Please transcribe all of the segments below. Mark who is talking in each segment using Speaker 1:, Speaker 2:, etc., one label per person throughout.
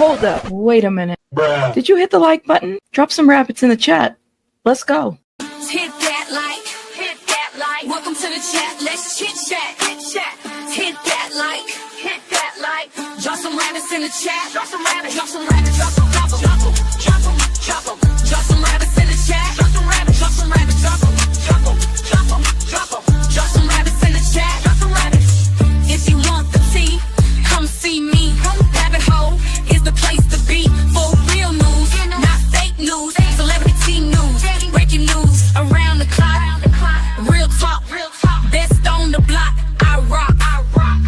Speaker 1: Hold up. Wait a minute.
Speaker 2: Bruh.
Speaker 1: Did you hit the like button? Drop some rabbits in the chat. Let's go.
Speaker 3: Hit that like, hit that like. Welcome to the chat. Let's chit chat, chat. Hit that like, hit that like. Drop some rabbits in the chat. Drop some rabbits, drop some rabbits, drop some, drop them, drop them, drop them, drop them. Drop some rabbits in the chat. Drop some rabbits, drop some rabbits, drop them, drop them, drop them, drop them. Drop some rabbits in the chat. Drop some rabbits. If you want the tea, come see me. Rabbit hole is the place to be for real news, not fake news. Celebrity news, breaking news around the clock. Real talk, best on the block. I rock, I rock,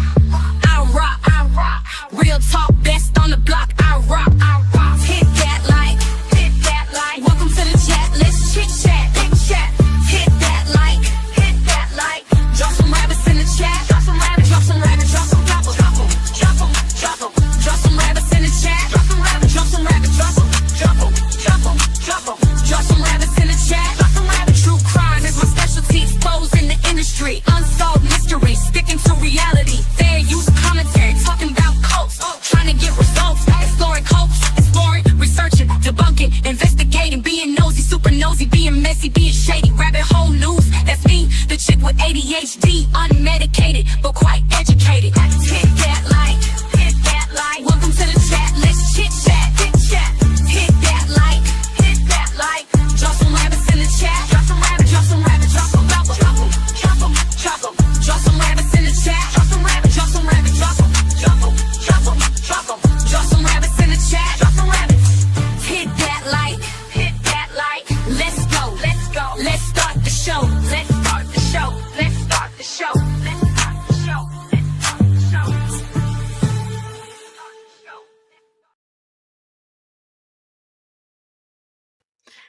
Speaker 3: I rock, I rock. Real talk, best on the block. I rock, I rock. Hit that like, hit that like. Welcome to the chat. Let's chit chat, chat. Hit that like, hit that like. Drop some rabbits in the chat. Drop some rabbits, drop some rabbits, drop some, drop them, drop them, drop them, drop them. Drop some rabbits in the chat. Drop some rabbits, drop some rabbits, drop them, drop them, drop them, drop them. Drop some rabbits in the chat. Drop some rabbits. True crime is my specialty. Exposing the industry. Unsolved mysteries. Sticking to reality. Fair use commentary. Talking about cults. Trying to get results. Exploring cults. Exploring. Researching. Debunking. Investigating. Being nosy. Super nosy. Being messy. Being shady. Rabbit hole news. That's me. The chick with ADHD. Unmedicated. But quite educated. Hit that like. Hit that like. Welcome to the chat. Let's chit chat. Chat. Hit that like. Hit that like. Drop some rabbits in the chat. Drop some rabbits. Drop some rabbits. Drop some. Drop them. Drop them. Drop them. Drop some rabbits in the chat. Drop some rabbits. Drop some rabbits. Drop them. Drop them. Drop them. Drop them. Drop some rabbits in the chat. Drop some rabbits. Hit that like. Hit that like. Let's go. Let's go. Let's start the show. Let's start the show. Let's start the show. Let's start the show. Let's start the show.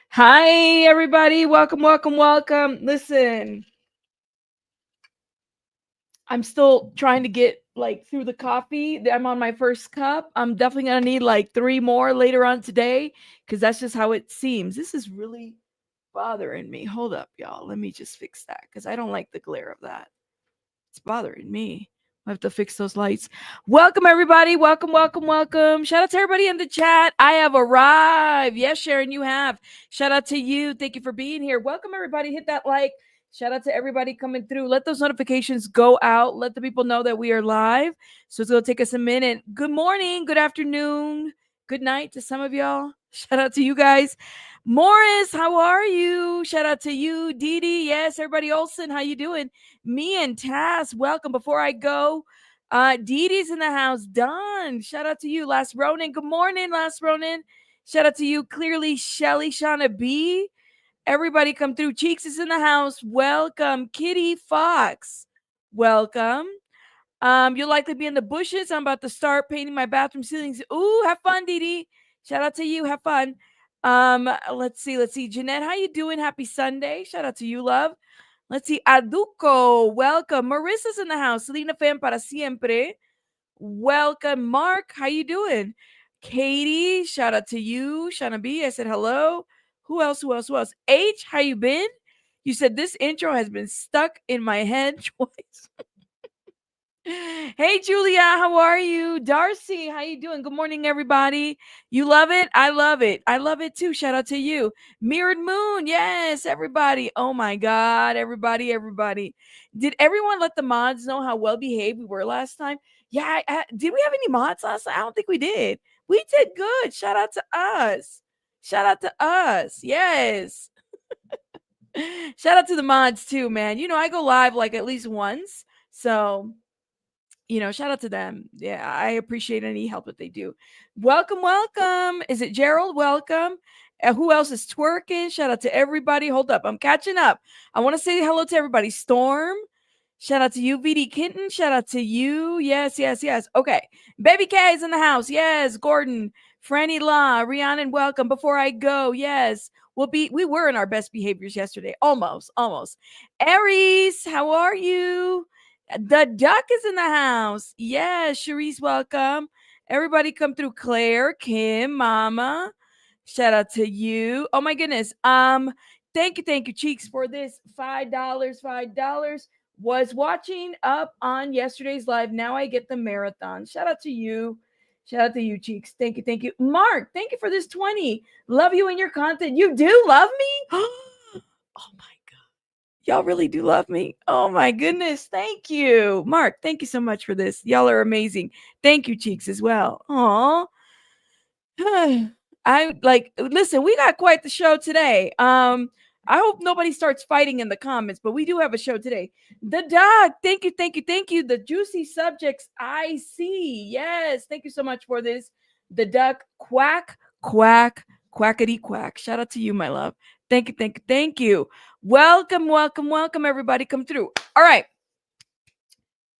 Speaker 1: Hi, everybody. Welcome, welcome, welcome. Listen, I'm still trying to get through the coffee. I'm on my first cup. I'm definitely going to need 3 more later on today because that's just how it seems. This is really bothering me. Hold up, y'all. Let me just fix that because I don't like the glare of that. It's bothering me. I have to fix those lights. Welcome, everybody. Welcome, welcome, welcome. Shout out to everybody in the chat. I have arrived. Yes, Sharon, you have. Shout out to you. Thank you for being here. Welcome, everybody. Hit that like. Shout out to everybody coming through. Let those notifications go out. Let the people know that we are live. So it's going to take us a minute. Good morning. Good afternoon. Good night to some of y'all. Shout out to you guys. Morris, how are you? Shout out to you. Didi, yes. Everybody, Olsen, how you doing? Me and Tass, welcome. Before I go, Didi's in the house. Done. Shout out to you. Last Ronin. Good morning, Last Ronin. Shout out to you. Clearly, Shelly, Shauna B. Everybody come through. Cheeks is in the house. Welcome. Kitty Fox. Welcome. You'll likely be in the bushes. I'm about to start painting my bathroom ceilings. Ooh, have fun, Didi. Shout out to you. Have fun. Let's see. Jeanette, how you doing? Happy Sunday. Shout out to you, love. Let's see. Aduko, welcome. Marissa's in the house. Selena Fan para siempre. Welcome. Mark, how you doing? Katie, shout out to you. Shana B, I said hello. Who else? H, how you been? You said this intro has been stuck in my head twice. Hey, Julia, how are you? Darcy, how you doing? Good morning, everybody. You love it? I love it. I love it too. Shout out to you. Mirrored Moon, yes, everybody. Oh my God, everybody. Did everyone let the mods know how well behaved we were last time? Yeah, did we have any mods last time? I don't think we did. We did good. Shout out to us. Yes. Shout out to the mods too, man. I go live at least once. So shout out to them. Yeah, I appreciate any help that they do. Welcome. Is it Gerald? Welcome. Who else is twerking? Shout out to everybody. Hold up. I'm catching up. I want to say hello to everybody. Storm. Shout out to you, VD Kitten. Shout out to you. Yes. Okay. Baby K is in the house. Yes. Gordon. Franny La. Rhiannon, welcome. Before I go, yes. We were in our best behaviors yesterday. Almost. Aries, how are you? The duck is in the house. Yes, Cherise, welcome. Everybody come through. Claire, Kim, Mama. Shout out to you. Oh my goodness. Thank you, Cheeks, for this $5. Was watching up on yesterday's live. Now I get the marathon. Shout out to you. Shout out to you, Cheeks. Thank you. Thank you. Mark, thank you for this 20. Love you and your content. You do love me? Oh my God. Y'all really do love me. Oh my goodness. Thank you. Mark, thank you so much for this. Y'all are amazing. Thank you, Cheeks, as well. Aw. I like listen, we got quite the show today. I hope nobody starts fighting in the comments, but we do have a show today. The dog, thank you, thank you, thank you. The juicy subjects I see. Yes, thank you so much for this. The duck, quack, quack, quackity quack. Shout out to you, my love. Thank you, thank you, thank you. Welcome, welcome, welcome, everybody. Come through. All right.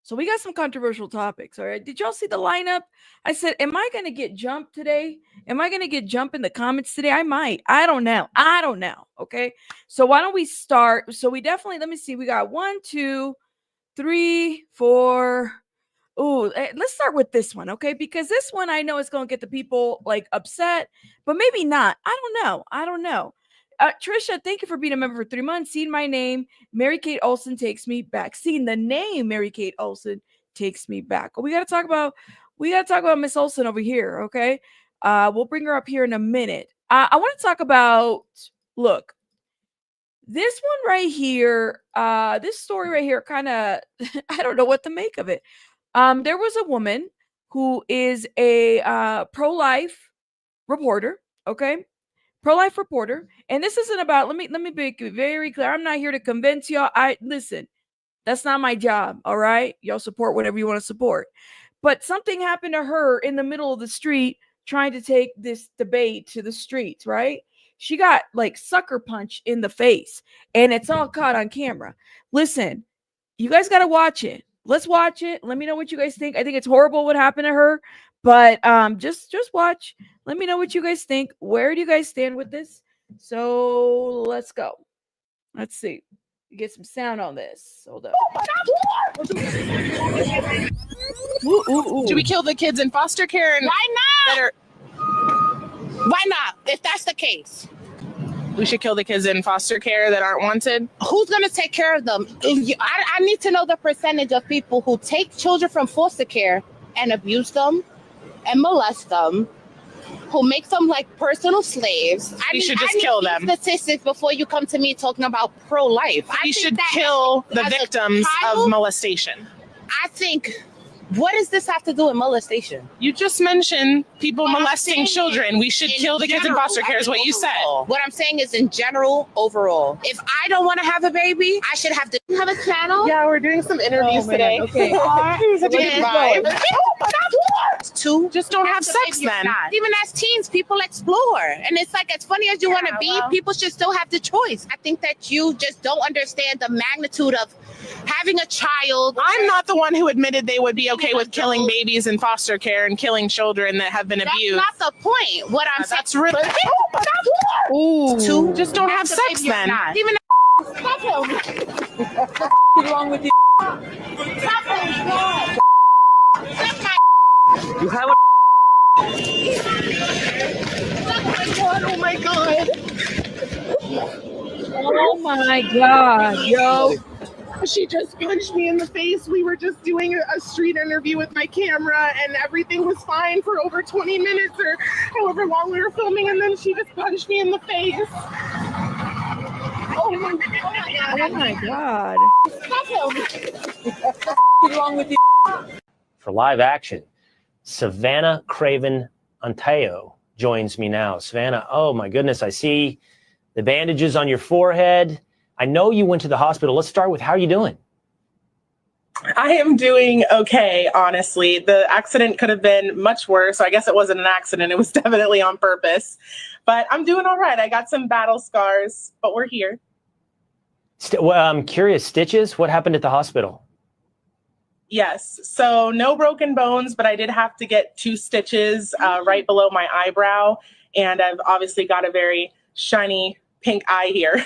Speaker 1: So we got some controversial topics. All right. Did y'all see the lineup? I said, am I going to get jumped today? Am I going to get jumped in the comments today? I might. I don't know. I don't know. Okay. So why don't we start? So we definitely, let me see. We got 1, 2, 3, 4. Oh, let's start with this one. Okay. Because this one I know is going to get the people like upset, but maybe not. I don't know. I don't know. Trisha, thank you for being a member for 3 months. Seeing my name, Mary Kate-Olsen takes me back. Seeing the name, Mary Kate-Olsen takes me back. We got to talk about Miss Olsen over here. Okay, we'll bring her up here in a minute. I want to talk about. Look, this one right here. This story right here, kind of. I don't know what to make of it. There was a woman who is a pro-life reporter. Okay. Pro-life reporter, and this isn't about. Let me make it very clear. I'm not here to convince y'all. Listen. That's not my job. All right, y'all support whatever you want to support. But something happened to her in the middle of the street trying to take this debate to the streets. Right? She got like sucker punch in the face, and it's all caught on camera. Listen, you guys got to watch it. Let's watch it. Let me know what you guys think. I think it's horrible what happened to her, but just watch. Let me know what you guys think. Where do you guys stand with this? So let's go. Let's see. Get some sound on this. Hold up. Ooh, ooh, ooh.
Speaker 2: Should we kill the kids in foster care? And
Speaker 4: Why not? Why not? If that's the case,
Speaker 2: we should kill the kids in foster care that aren't wanted.
Speaker 4: who's going to take care of them? I need to know the percentage of people who take children from foster care and abuse them and molest them, who make them like personal slaves.
Speaker 2: We should just kill them.
Speaker 4: Statistics before you come to me talking about pro-life.
Speaker 2: We should kill the victims of molestation.
Speaker 4: I think, what does this have to do with molestation?
Speaker 2: You just mentioned people molesting children. We should kill the kids in foster care is what you said.
Speaker 4: What I'm saying is in general, overall. If I don't want to have a baby, I should have to have a channel.
Speaker 2: Yeah, we're doing some interviews today.
Speaker 1: Okay.
Speaker 2: Such a good vibe.
Speaker 4: Two,
Speaker 2: just don't have sex then.
Speaker 4: Even as teens, people explore. And it's like, as funny as you want to be, people should still have the choice. I think that you just don't understand the magnitude of having a child.
Speaker 2: I'm not the one who admitted they would be okay with killing babies in foster care and killing children that have been abused.
Speaker 4: That's not the point. What I'm saying.
Speaker 2: That's really.
Speaker 1: Ooh.
Speaker 4: Two,
Speaker 2: just don't have sex then.
Speaker 4: Even
Speaker 1: What's wrong with you?
Speaker 2: You have a. Oh my god!
Speaker 1: Oh my god, yo.
Speaker 2: She just punched me in the face. We were just doing a street interview with my camera and everything was fine for over 20 minutes or however long we were filming, and then she just punched me in the face.
Speaker 1: Oh my god. What's wrong with you?
Speaker 5: For live action, Savannah Craven Anteo joins me now. Savannah, oh my goodness, I see the bandages on your forehead. I know you went to the hospital. Let's start with how are you doing?
Speaker 2: I am doing okay, honestly. The accident could have been much worse. So I guess it wasn't an accident. It was definitely on purpose. But I'm doing all right. I got some battle scars, but we're here.
Speaker 5: Well, I'm curious, stitches? What happened at the hospital?
Speaker 2: Yes. So no broken bones, but I did have to get 2 stitches right below my eyebrow. And I've obviously got a very shiny pink eye here.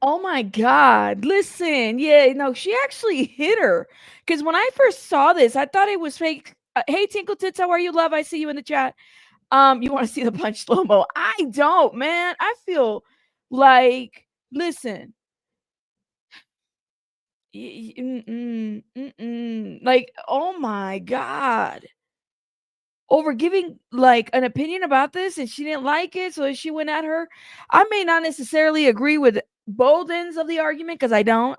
Speaker 1: Oh my god. Listen, yeah, no, she actually hit her. Because when I first saw this, I thought it was fake. Hey, Tinkle Tits, how are you, love? I see you in the chat. You want to see the punch slow-mo? I don't, man. I feel like, listen. Like, oh my god. over giving like an opinion about this, and she didn't like it, so she went at her. I may not necessarily agree with both ends of the argument because I don't.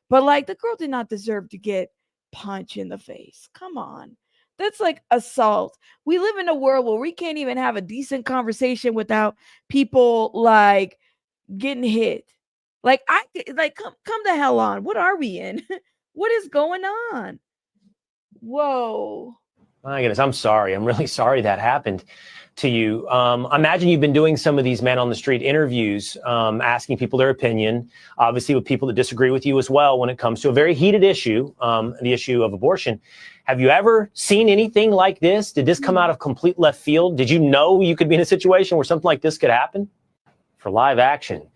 Speaker 1: But like the girl did not deserve to get punched in the face. Come on. That's like assault. We live in a world where we can't even have a decent conversation without people like getting hit. Like come the hell on. What are we in? What is going on? Whoa.
Speaker 5: My goodness, I'm sorry. I'm really sorry that happened to you. I imagine you've been doing some of these man on the street interviews, asking people their opinion, obviously with people that disagree with you as well when it comes to a very heated issue, the issue of abortion. Have you ever seen anything like this? Did this come out of complete left field? Did you know you could be in a situation where something like this could happen? For live action,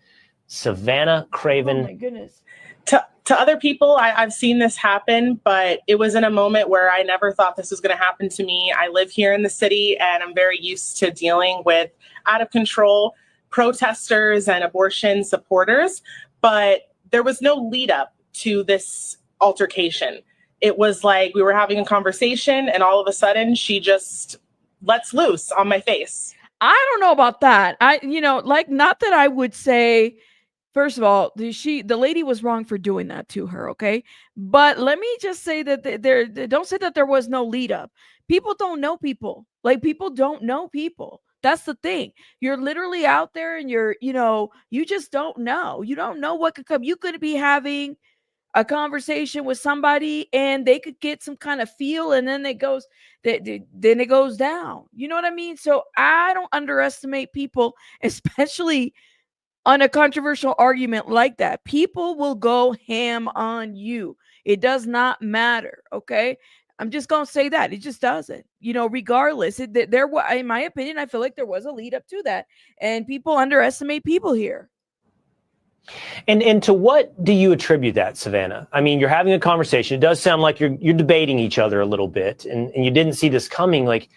Speaker 5: Savannah Craven.
Speaker 1: Oh my goodness.
Speaker 2: To other people, I've seen this happen, but it was in a moment where I never thought this was going to happen to me. I live here in the city, and I'm very used to dealing with out of control protesters and abortion supporters, but there was no lead up to this altercation. It was like we were having a conversation, and all of a sudden she just lets loose on my face.
Speaker 1: I don't know about that. Not that I would say, first of all, the lady was wrong for doing that to her, okay? But let me just say that don't say that there was no lead up. People don't know people. Like, people don't know people. That's the thing. You're literally out there and you just don't know. You don't know what could come. You could be having a conversation with somebody and they could get some kind of feel, and then it goes down. You know what I mean? So I don't underestimate people, especially on a controversial argument like that. People will go ham on you. It does not matter. Okay. I'm just going to say that it just doesn't, regardless. In my opinion, I feel like there was a lead up to that, and people underestimate people here.
Speaker 5: And to what do you attribute that, Savannah? I mean, you're having a conversation. It does sound like you're debating each other a little bit, and you didn't see this coming. Like,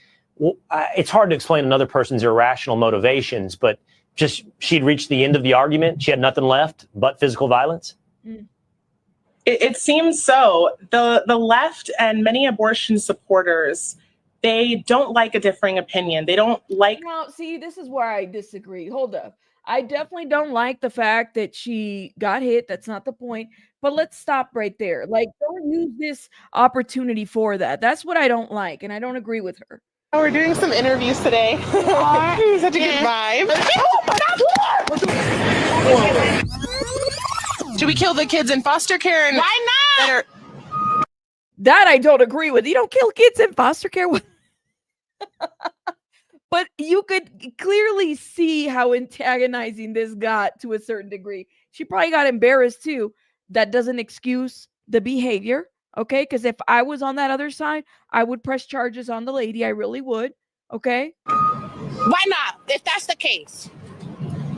Speaker 5: it's hard to explain another person's irrational motivations, but just she'd reached the end of the argument. She had nothing left but physical violence.
Speaker 2: It seems so. The left and many abortion supporters, they don't like a differing opinion. They don't like.
Speaker 1: Well, see, this is where I disagree. Hold up. I definitely don't like the fact that she got hit. That's not the point. But let's stop right there. Like, don't use this opportunity for that. That's what I don't like, and I don't agree with her.
Speaker 2: Oh, we're doing some interviews today. Such a good vibe. Should we kill the kids in foster care?
Speaker 4: Why not?
Speaker 1: That I don't agree with. You don't kill kids in foster care. But you could clearly see how antagonizing this got to a certain degree. She probably got embarrassed too. That doesn't excuse the behavior. Okay, because if I was on that other side, I would press charges on the lady. I really would. Okay.
Speaker 4: Why not? If that's the case,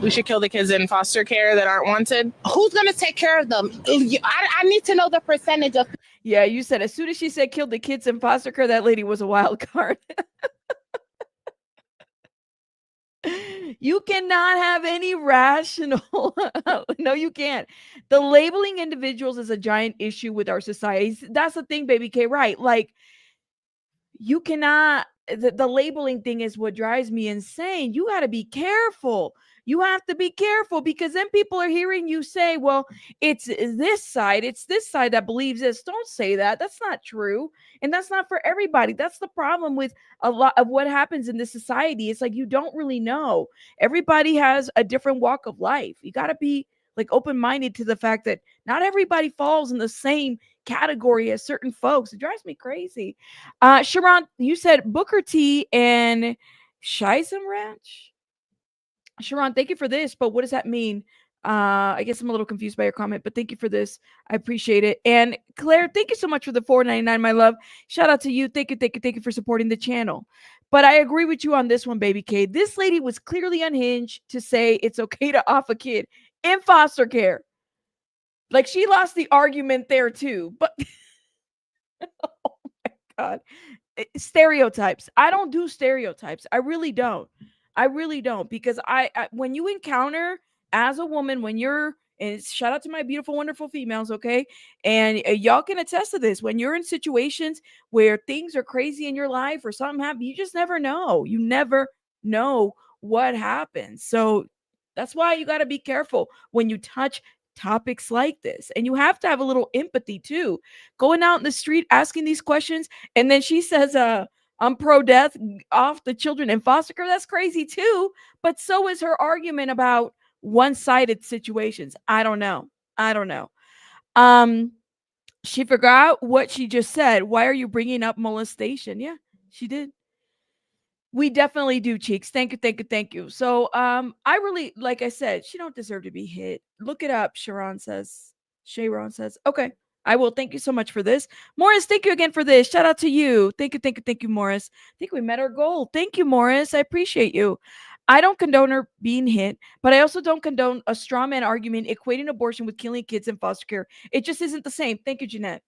Speaker 2: we should kill the kids in foster care that aren't wanted.
Speaker 4: Who's going to take care of them? I need to know the percentage of.
Speaker 1: Yeah, you said as soon as she said kill the kids in foster care, that lady was a wild card. You cannot have any rational. No, you can't. The labeling individuals is a giant issue with our society. That's the thing, baby K, right? Like, you cannot, the labeling thing is what drives me insane. You got to be careful. You have to be careful, because then people are hearing you say, well, it's this side that believes this. Don't say that. That's not true. And that's not for everybody. That's the problem with a lot of what happens in this society. It's like, you don't really know. Everybody has a different walk of life. You got to be like open-minded to the fact that not everybody falls in the same category as certain folks. It drives me crazy. Sharon, you said Booker T and Shizen Ranch. Sharon, thank you for this, but what does that mean? I guess I'm a little confused by your comment, but thank you for this. I appreciate it. And Claire, thank you so much for the $4.99, my love. Shout out to you. Thank you for supporting the channel. But I agree with you on this one, baby K. This lady was clearly unhinged to say it's okay to off a kid in foster care. Like, she lost the argument there too. But oh my God. Stereotypes. I don't do stereotypes. I really don't. Because I when you encounter as a woman, when you're And shout out to my beautiful, wonderful females, okay? And y'all can attest to this. When you're in situations where things are crazy in your life or something happens, you just never know. You never know what happens. So that's why you got to be careful when you touch topics like this. And you have to have a little empathy too. Going out in the street asking these questions, and then she says, I'm pro death, off the children in foster care. That's crazy too. But so is her argument about one-sided situations. I don't know. She forgot what she just said. Why are you bringing up molestation? Yeah, she did. We definitely do, Cheeks. Thank you. So I really, like I said, she don't deserve to be hit. Look it up, Sharon says. Okay. I will. Thank you so much for this. Morris, thank you again for this. Shout out to you. Thank you, Morris. I think we met our goal. Thank you, Morris. I appreciate you. I don't condone her being hit, but I also don't condone a straw man argument equating abortion with killing kids in foster care. It just isn't the same. Thank you, Jeanette.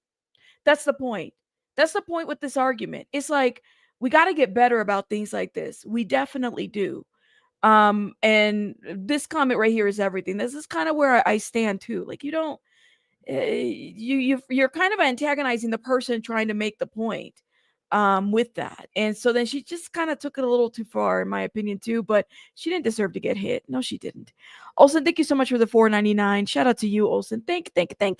Speaker 1: That's the point. That's the point with this argument. It's like we got to get better about things like this. We definitely do. And this comment right here is everything. This is kind of where I stand too. Like you don't you're kind of antagonizing the person trying to make the point with that. And so then she just kind of took it a little too far in my opinion too, but she didn't deserve to get hit. No, she didn't. Olsen, thank you so much for the $4.99. Shout out to you, Olsen. Thank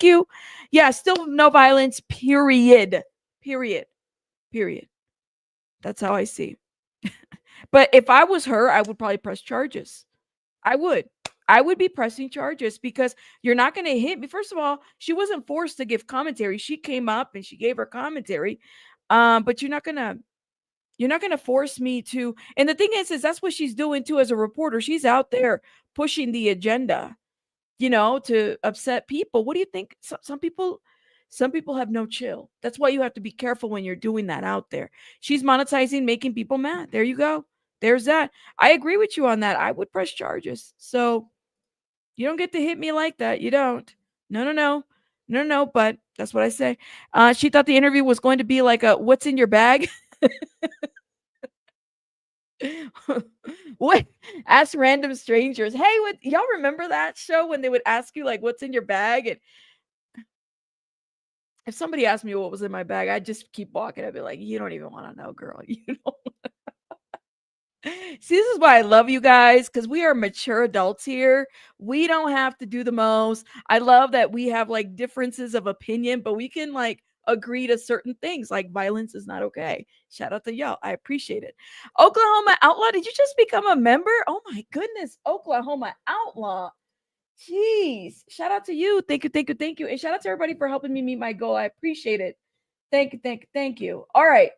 Speaker 1: you. Yeah, still no violence, period. That's how I see. But if I was her, I would probably press charges. I would be pressing charges because you're not going to hit me. First of all, she wasn't forced to give commentary. She came up and she gave her commentary. But you're not gonna force me to. And the thing is that's what she's doing too as a reporter. She's out there pushing the agenda, to upset people. What do you think? Some people have no chill. That's why you have to be careful when you're doing that out there. She's monetizing, making people mad. There you go. There's that. I agree with you on that. I would press charges. So you don't get to hit me like that. You don't. No. But that's what I say. She thought the interview was going to be like a what's in your bag? What? Ask random strangers. Hey, y'all remember that show when they would ask you like what's in your bag? And if somebody asked me what was in my bag, I'd just keep walking. I'd be like, you don't even want to know, girl. You don't. See, this is why I love you guys, because we are mature adults here. We don't have to do the most. I love that we have like differences of opinion, but we can like agree to certain things, like violence is not okay. Shout out to y'all. I appreciate it. Oklahoma Outlaw, did you just become a member? Oh my goodness. Oklahoma Outlaw. Jeez. Shout out to you. Thank you. And shout out to everybody for helping me meet my goal. I appreciate it. Thank you. All right.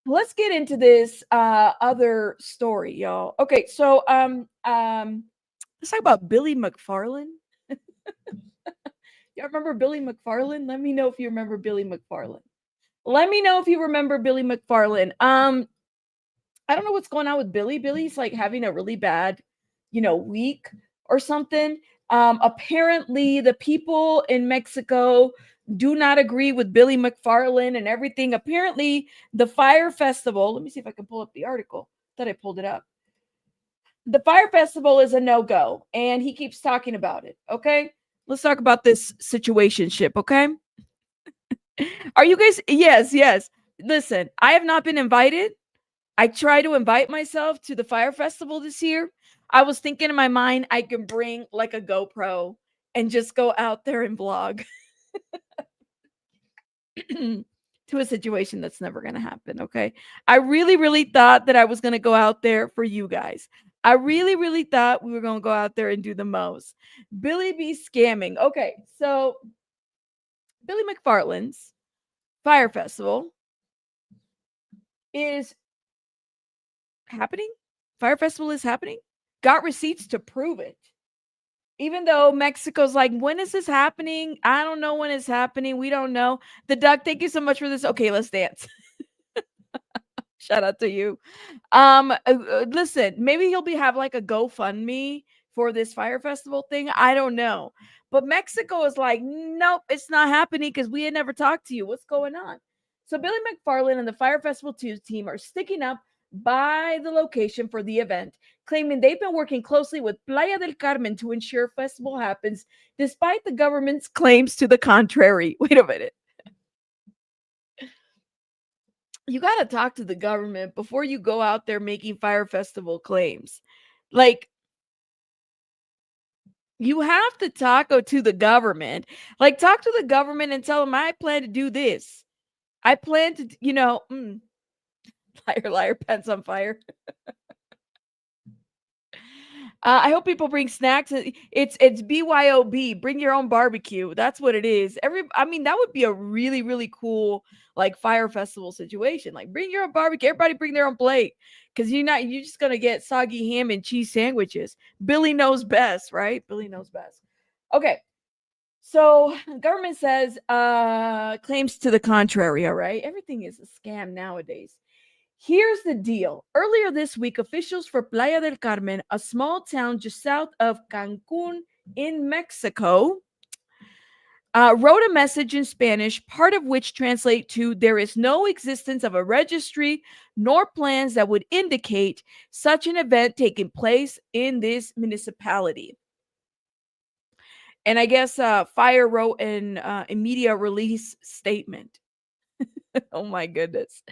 Speaker 1: Let's get into this other story, y'all. Okay, so let's talk about Billy McFarland. Y'all remember Billy McFarland? Let me know if you remember Billy McFarland. I don't know what's going on with Billy. Billy's like having a really bad, week or something. Apparently the people in Mexico do not agree with Billy McFarland and everything. Apparently, the Fyre Festival, let me see if I can pull up the article. Thought I pulled it up. The Fyre Festival is a no-go, and he keeps talking about it, okay? Let's talk about this situationship, okay? Are you guys? Yes. Listen, I have not been invited. I try to invite myself to the Fyre Festival this year. I was thinking in my mind, I can bring like a GoPro and just go out there and vlog. To a situation that's never going to happen. Okay. I really thought that I was going to go out there for you guys. I really thought we were going to go out there and do the most. Billy be scamming. Okay. So Billy McFarland's Fyre Festival is happening. Fyre Festival is happening. Got receipts to prove it. Even though Mexico's like, when is this happening? I don't know when it's happening. We don't know. The Duck, thank you so much for this. Okay, let's dance. Shout out to you. Listen, maybe he'll have like a GoFundMe for this Fyre Festival thing. I don't know. But Mexico is like, nope, it's not happening because we had never talked to you. What's going on? So Billy McFarland and the Fyre Festival 2 team are sticking up by the location for the event, claiming they've been working closely with Playa del Carmen to ensure festival happens, despite the government's claims to the contrary. Wait a minute. You got to talk to the government before you go out there making Fyre Festival claims. Like, you have to talk to the government. Like, talk to the government and tell them, I plan to do this. I plan to, liar, liar, pants on fire. I hope people bring snacks. It's BYOB. Bring your own barbecue. That's what it is. That would be a really, really cool like Fyre Festival situation. Like, bring your own barbecue. Everybody bring their own plate, because you're just gonna get soggy ham and cheese sandwiches. Billy knows best, right? Billy knows best. Okay. So government says claims to the contrary. All right. Everything is a scam nowadays. Here's the deal. Earlier this week, officials for Playa del Carmen, a small town just south of Cancun in Mexico, wrote a message in Spanish, part of which translate to, there is no existence of a registry nor plans that would indicate such an event taking place in this municipality. And I guess Fyre wrote in a media release statement. Oh my goodness.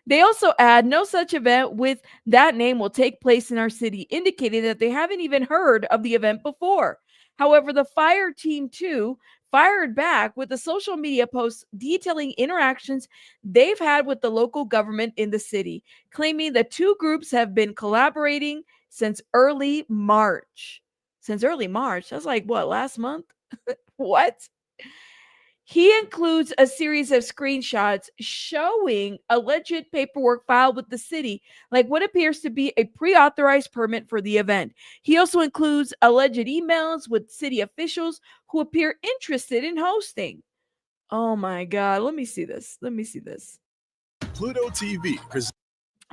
Speaker 1: They also add, no such event with that name will take place in our city, indicating that they haven't even heard of the event before. However, the Fyre team too fired back with a social media post detailing interactions they've had with the local government in the city, claiming the two groups have been collaborating since early March. Since early March? That's like what, last month? What? He includes a series of screenshots showing alleged paperwork filed with the city, like what appears to be a pre-authorized permit for the event. He also includes alleged emails with city officials who appear interested in hosting. Oh my God. Let me see this.
Speaker 6: Pluto TV.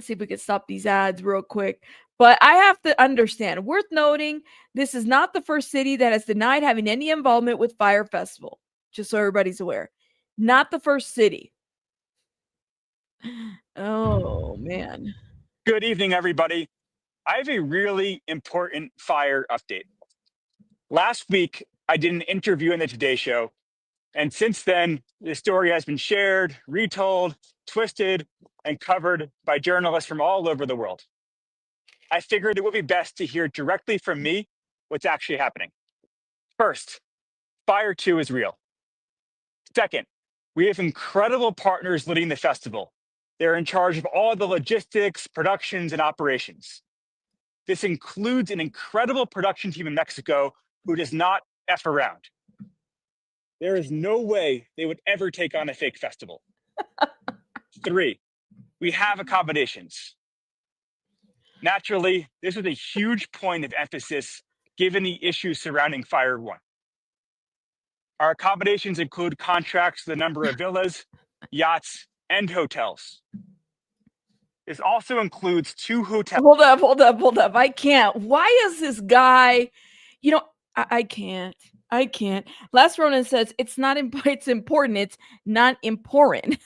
Speaker 1: See if we can stop these ads real quick. But I have to understand, worth noting, this is not the first city that has denied having any involvement with Fyre Festival. Just so everybody's aware. Not the first city. Oh, man.
Speaker 7: Good evening, everybody. I have a really important Fyre update. Last week, I did an interview in the Today Show, and since then, the story has been shared, retold, twisted, and covered by journalists from all over the world. I figured it would be best to hear directly from me what's actually happening. First, Fyre 2 is real. Second, we have incredible partners leading the festival. They're in charge of all the logistics, productions, and operations. This includes an incredible production team in Mexico who does not F around. There is no way they would ever take on a fake festival. 3, we have accommodations. Naturally, this was a huge point of emphasis given the issues surrounding Fyre 1. Our accommodations include contracts for the number of villas, yachts, and hotels. This also includes 2 hotels.
Speaker 1: Hold up. I can't. Why is this guy, I can't. Last Ronan says it's important. It's not important.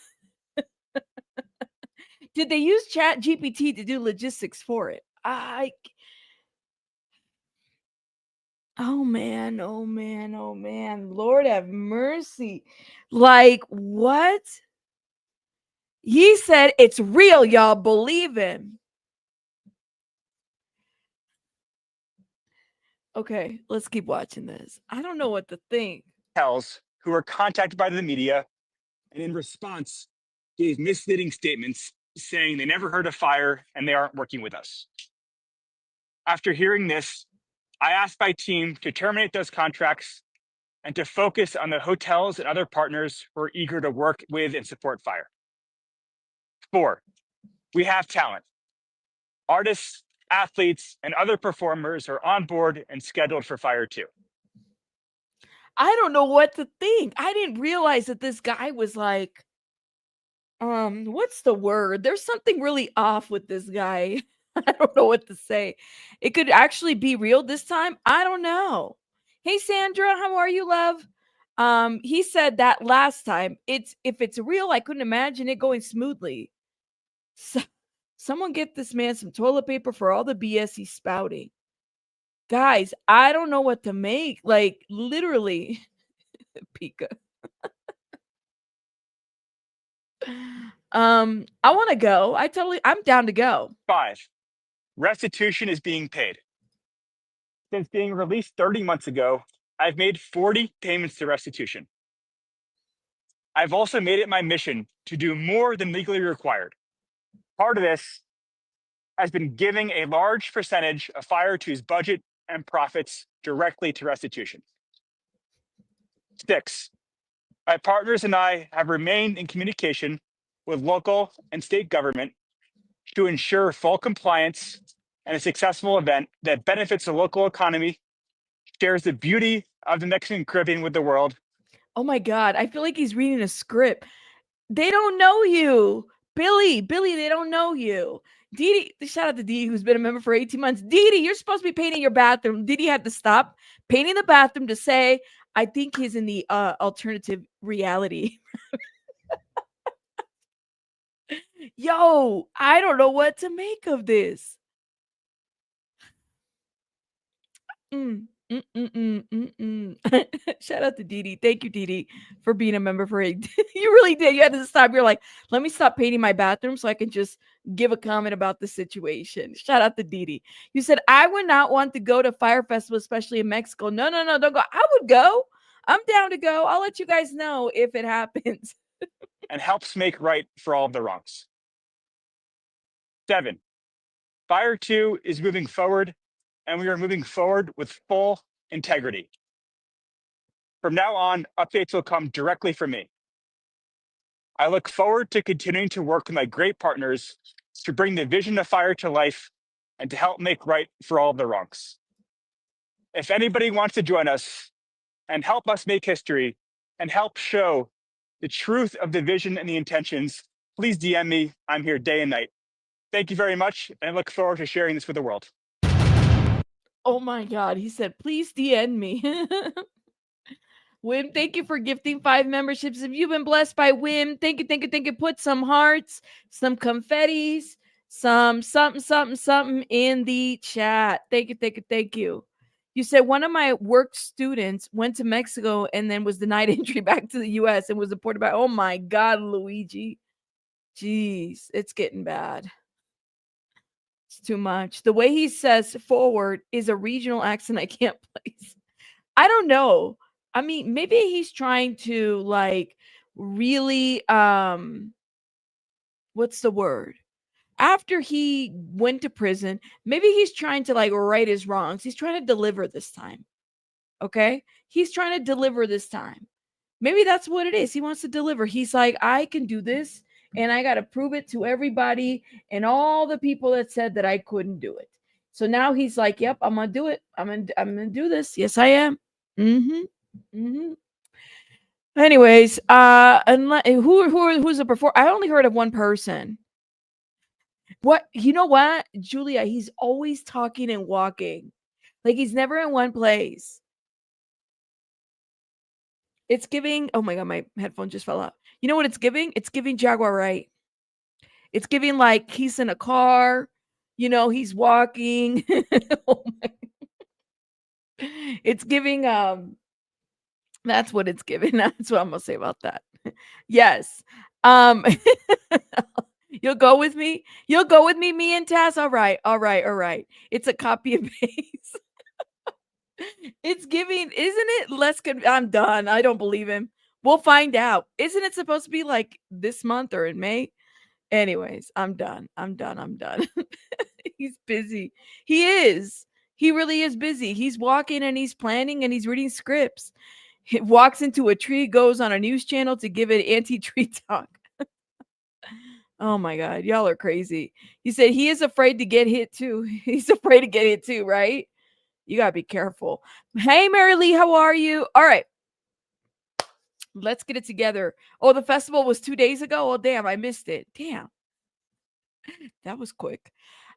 Speaker 1: Did they use Chat GPT to do logistics for it? Oh man. Lord have mercy. Like, what? He said it's real, y'all. Believe him. Okay, let's keep watching this. I don't know what to think.
Speaker 7: Hotels who were contacted by the media and in response gave misleading statements saying they never heard of Fyre and they aren't working with us. After hearing this, I asked my team to terminate those contracts and to focus on the hotels and other partners who are eager to work with and support Fyre. 4, we have talent. Artists, athletes, and other performers are on board and scheduled for Fyre 2.
Speaker 1: I don't know what to think. I didn't realize that this guy was like, what's the word? There's something really off with this guy. I don't know what to say. It could actually be real this time. I don't know. Hey, Sandra, how are you, love? He said that last time. If it's real, I couldn't imagine it going smoothly. So, Someone get this man some toilet paper for all the BS he's spouting. Guys, I don't know what to make. Like, literally, Pika. I want to go. I'm down to go.
Speaker 7: 5. Restitution is being paid. Since being released 30 months ago, I've made 40 payments to restitution. I've also made it my mission to do more than legally required. Part of this has been giving a large percentage of Fyre 2's budget and profits directly to restitution. 6. My partners and I have remained in communication with local and state government to ensure full compliance and a successful event that benefits the local economy, shares the beauty of the Mexican Caribbean with the world.
Speaker 1: Oh my God. I feel like he's reading a script. They don't know you. Billy, they don't know you. Didi, shout out to Didi, who's been a member for 18 months. Didi, you're supposed to be painting your bathroom. Didi had to stop painting the bathroom to say, I think he's in the alternative reality. Yo, I don't know what to make of this. Shout out to Didi. Thank you, Didi, for being a member for 8. You really did. You had to stop. You're like, let me stop painting my bathroom so I can just give a comment about the situation. Shout out to Didi. You said, I would not want to go to Fyre Festival, especially in Mexico. No, don't go. I would go. I'm down to go. I'll let you guys know if it happens.
Speaker 7: And helps make right for all of the wrongs. 7. Fyre 2 is moving forward, and we are moving forward with full integrity. From now on, updates will come directly from me. I look forward to continuing to work with my great partners to bring the vision of Fyre to life and to help make right for all of the wrongs. If anybody wants to join us and help us make history and help show the truth of the vision and the intentions, please DM me. I'm here day and night. Thank you very much, and I look forward to sharing this with the world.
Speaker 1: Oh my God. He said, please DM me. Wim, thank you for gifting 5 memberships. If you've been blessed by Wim, thank you. Put some hearts, some confettis, some something in the chat. Thank you. You said one of my work students went to Mexico and then was denied entry back to the US and was deported back. Oh my God, Luigi. Jeez, it's getting bad. It's too much. The way he says forward is a regional accent I can't place. I don't know. I mean, maybe he's trying to like really what's the word? After he went to prison, maybe he's trying to like right his wrongs. He's trying to deliver this time. Okay? He's trying to deliver this time. Maybe that's what it is. He wants to deliver. He's like, I can do this and I got to prove it to everybody and all the people that said that I couldn't do it. So now he's like, yep, I'm going to do it. I'm going to do this. Yes, I am. Anyways, who's a performer? I only heard of one person. What? You know what, Julia? He's always talking and walking. Like he's never in one place. It's giving, oh my God, my headphone just fell out. You know what it's giving? It's giving Jaguar Wright. It's giving like he's in a car, you know, he's walking. Oh my. It's giving, that's what it's giving. That's what I'm gonna say about that. Yes. You'll go with me? You'll go with me, me and Taz? All right. It's a copy and paste. It's giving, isn't it? I'm done. I don't believe him. We'll find out. Isn't it supposed to be like this month or in May? Anyways, I'm done. He's busy. He is. He really is busy. He's walking and he's planning and he's reading scripts. He walks into a tree, goes on a news channel to give it anti-tree talk. Oh my God, y'all are crazy. He said he is afraid to get hit too. He's afraid to get hit too, right? You gotta be careful. Hey, Mary Lee, how are you? All right. Let's get it together. Oh, the festival was 2 days ago? Oh, damn, I missed it. Damn. That was quick.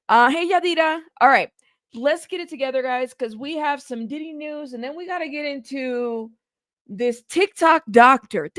Speaker 1: Hey, Yadira. All right. Let's get it together, guys, because we have some Diddy news, and then we got to get into this TikTok doctor.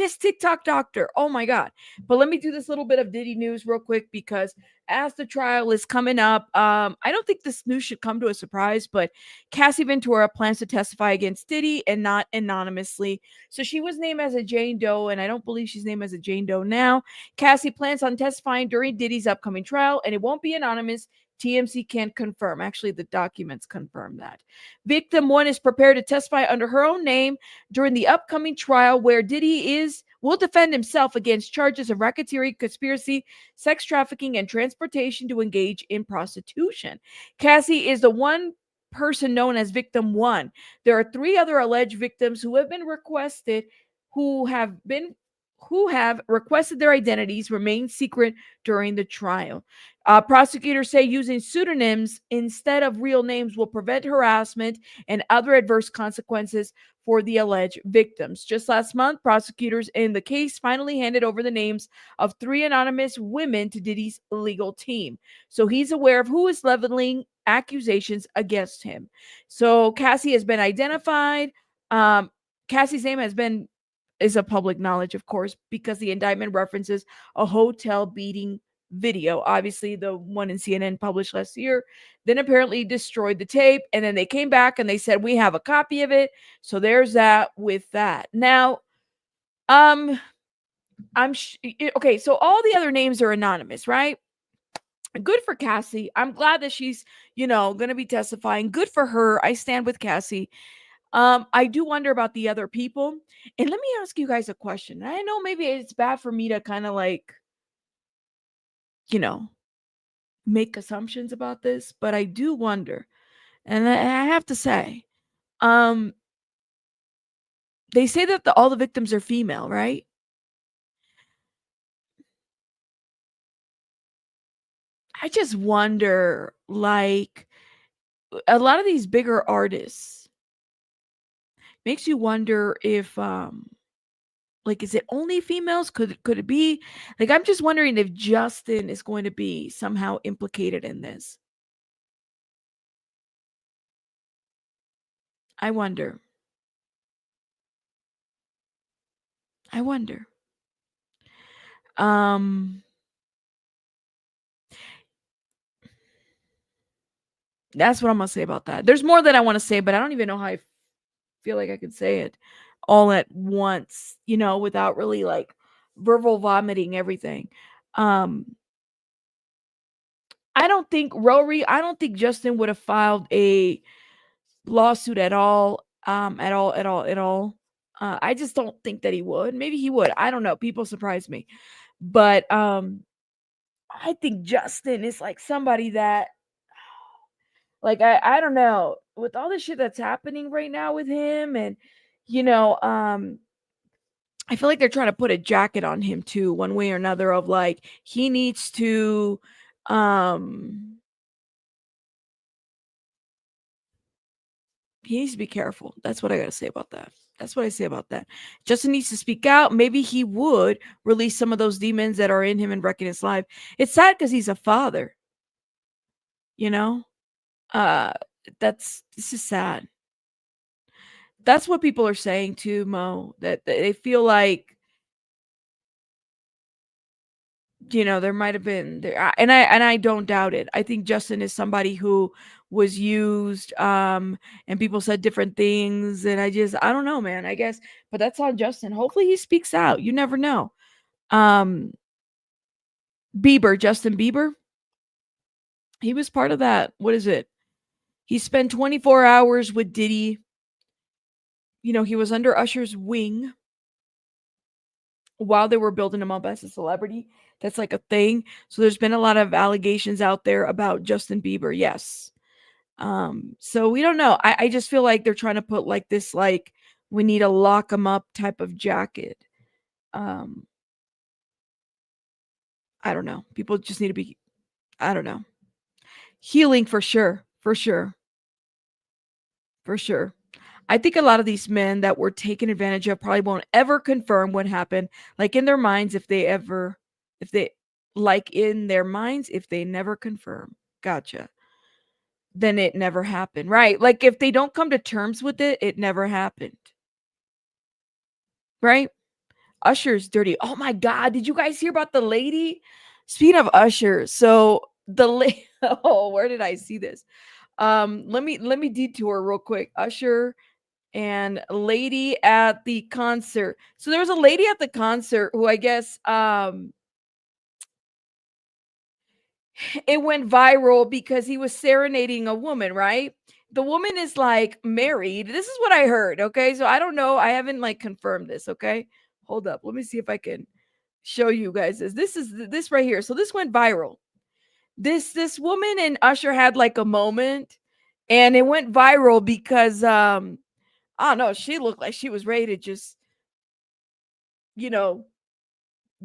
Speaker 1: Oh my God. But let me do this little bit of Diddy news real quick, because as the trial is coming up, I don't think this news should come to a surprise, but Cassie Ventura plans to testify against Diddy and not anonymously. So she was named as a Jane Doe, and I don't believe she's named as a Jane Doe now. Cassie plans on testifying during Diddy's upcoming trial, and it won't be anonymous. TMC can't confirm. Actually, the documents confirm that. Victim 1 is prepared to testify under her own name during the upcoming trial, where Diddy will defend himself against charges of racketeering, conspiracy, sex trafficking, and transportation to engage in prostitution. Cassie is the one person known as Victim 1. There are 3 other alleged victims who have requested their identities remain secret during the trial. Prosecutors say using pseudonyms instead of real names will prevent harassment and other adverse consequences for the alleged victims. Just last month, prosecutors in the case finally handed over the names of 3 anonymous women to Diddy's legal team. So he's aware of who is leveling accusations against him. So Cassie has been identified. Cassie's name is a public knowledge, of course, because the indictment references a hotel beating video. Obviously, the one in CNN published last year, then apparently destroyed the tape, and then they came back and they said, we have a copy of it. So there's that with that. Now, okay, so all the other names are anonymous, right? Good for Cassie. I'm glad that she's, going to be testifying. Good for her. I stand with Cassie. I do wonder about the other people. And let me ask you guys a question. I know maybe it's bad for me to kind of like, make assumptions about this, but I do wonder. And I have to say, they say that all the victims are female, right? I just wonder, like, a lot of these bigger artists makes you wonder if like, is it only females? Could it be like, I'm just wondering if Justin is going to be somehow implicated in this. I wonder. Um that's what I'm gonna say about that. There's more that I want to say, but I don't even know how I feel like I could say it all at once, without really like verbal vomiting everything. I don't think Justin would have filed a lawsuit at all. At all. I just don't think that he would. Maybe he would. I don't know. People surprise me. But I think Justin is like somebody that, like, I don't know, with all the shit that's happening right now with him, and I feel like they're trying to put a jacket on him too, one way or another, of like he needs to be careful. That's what I got to say about that. That's what I say about that. Justin needs to speak out. Maybe he would release some of those demons that are in him and wrecking his life. It's sad because he's a father. This is sad. That's what people are saying too, Mo, that they feel like, there might have been there, and I don't doubt it. I think Justin is somebody who was used, and people said different things, and I don't know, man, I guess, but that's on Justin. Hopefully he speaks out. You never know. Justin Bieber, he was part of that. What is it? He spent 24 hours with Diddy. He was under Usher's wing while they were building him up as a celebrity. That's like a thing. So there's been a lot of allegations out there about Justin Bieber. Yes. So we don't know. I just feel like they're trying to put like this, like, we need to lock him up type of jacket. I don't know. People just need to be, I don't know. Healing for sure. I think a lot of these men that were taken advantage of probably won't ever confirm what happened. Like in their minds, if they never confirm, gotcha, then it never happened, right? Like if they don't come to terms with it, it never happened. right? Usher's dirty. Oh my God. Did you guys hear about the lady? Speaking of Usher, so oh, where did I see this? Let me detour real quick. Usher and lady at the concert. So there was a lady at the concert who I guess it went viral because he was serenading a woman, right? The woman is like married. This is what I heard, okay? So I don't know. I haven't like confirmed this, okay? Hold up. Let me see if I can show you guys this. This is this right here. So this went viral. This woman and Usher had like a moment and it went viral because I don't know, she looked like she was ready to just, you know,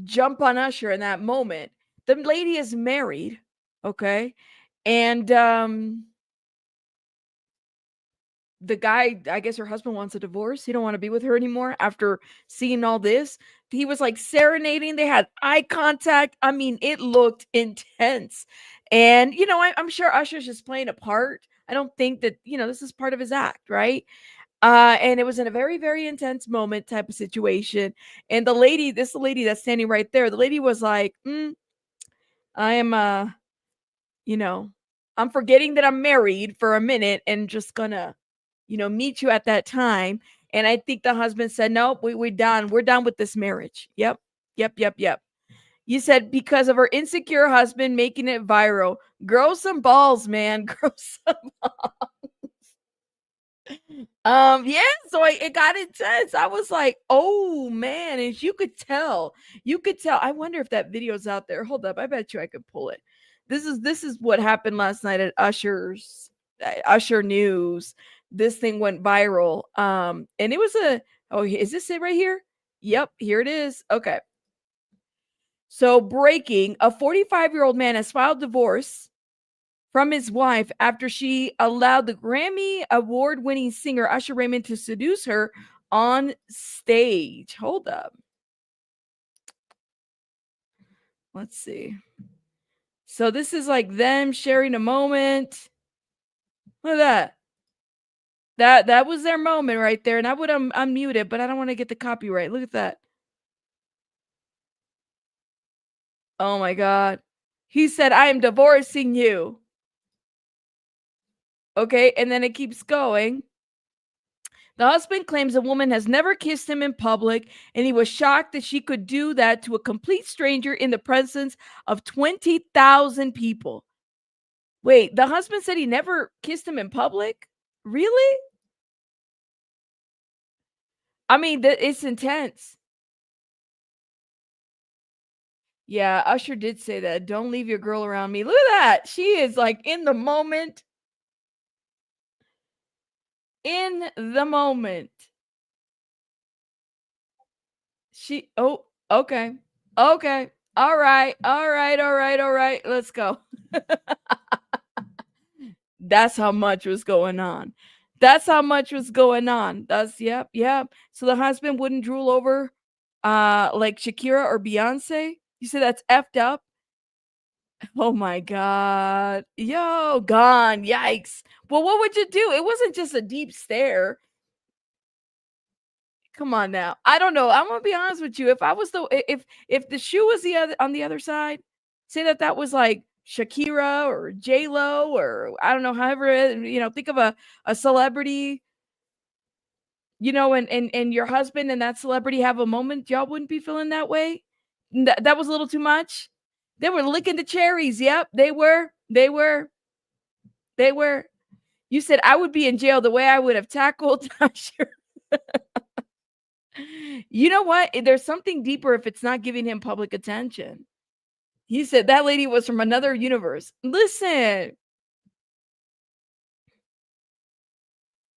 Speaker 1: jump on Usher in that moment. The lady is married, okay? And the guy, I guess her husband wants a divorce. He don't want to be with her anymore after seeing all this. He was like serenading. They had eye contact. I mean, it looked intense. And, you know, I'm sure Usher's just playing a part. I don't think that, you know, this is part of his act, right? And it was in a very, very intense moment type of situation. And the lady that's standing right there, the lady was like, I am, you know, I'm forgetting that I'm married for a minute and just gonna, you know, meet you at that time. And I think the husband said, nope, we're done. We're done with this marriage. Yep. You said because of her insecure husband making it viral. Grow some balls, man. Grow some yeah, so it got intense. I was like, oh man, and you could tell. I wonder if that video's out there. Hold up, I bet you I could pull it. This is what happened last night at Usher News. This thing went viral. And it was is this it right here? Yep, here it is. Okay. So breaking, a 45-year-old man has filed divorce from his wife after she allowed the Grammy award-winning singer Usher Raymond to seduce her on stage. Hold up. Let's see. So this is like them sharing a moment. Look at that. That was their moment right there. And I would unmute it, but I don't want to get the copyright. Look at that. Oh my God. He said, I am divorcing you. Okay, and then it keeps going. The husband claims the woman has never kissed him in public, and he was shocked that she could do that to a complete stranger in the presence of 20,000 people. Wait, the husband said he never kissed him in public? Really? I mean, it's intense. Yeah, Usher did say that. Don't leave your girl around me. Look at that. She is like in the moment. In the moment. Oh, okay. Okay. All right. Let's go. That's how much was going on. That's yep. So the husband wouldn't drool over like Shakira or Beyonce. You say that's effed up? Oh my God. Yo, gone. Yikes. Well, what would you do? It wasn't just a deep stare. Come on now. I don't know. I'm gonna be honest with you. If I was if the shoe was on the other side, say that was like Shakira or J Lo or I don't know, however, you know, think of a celebrity, you know, and your husband and that celebrity have a moment, y'all wouldn't be feeling that way. That was a little too much. They were licking the cherries. Yep, they were. You said I would be in jail the way I would have tackled Usher. You know what? There's something deeper if it's not giving him public attention. He said that lady was from another universe. Listen,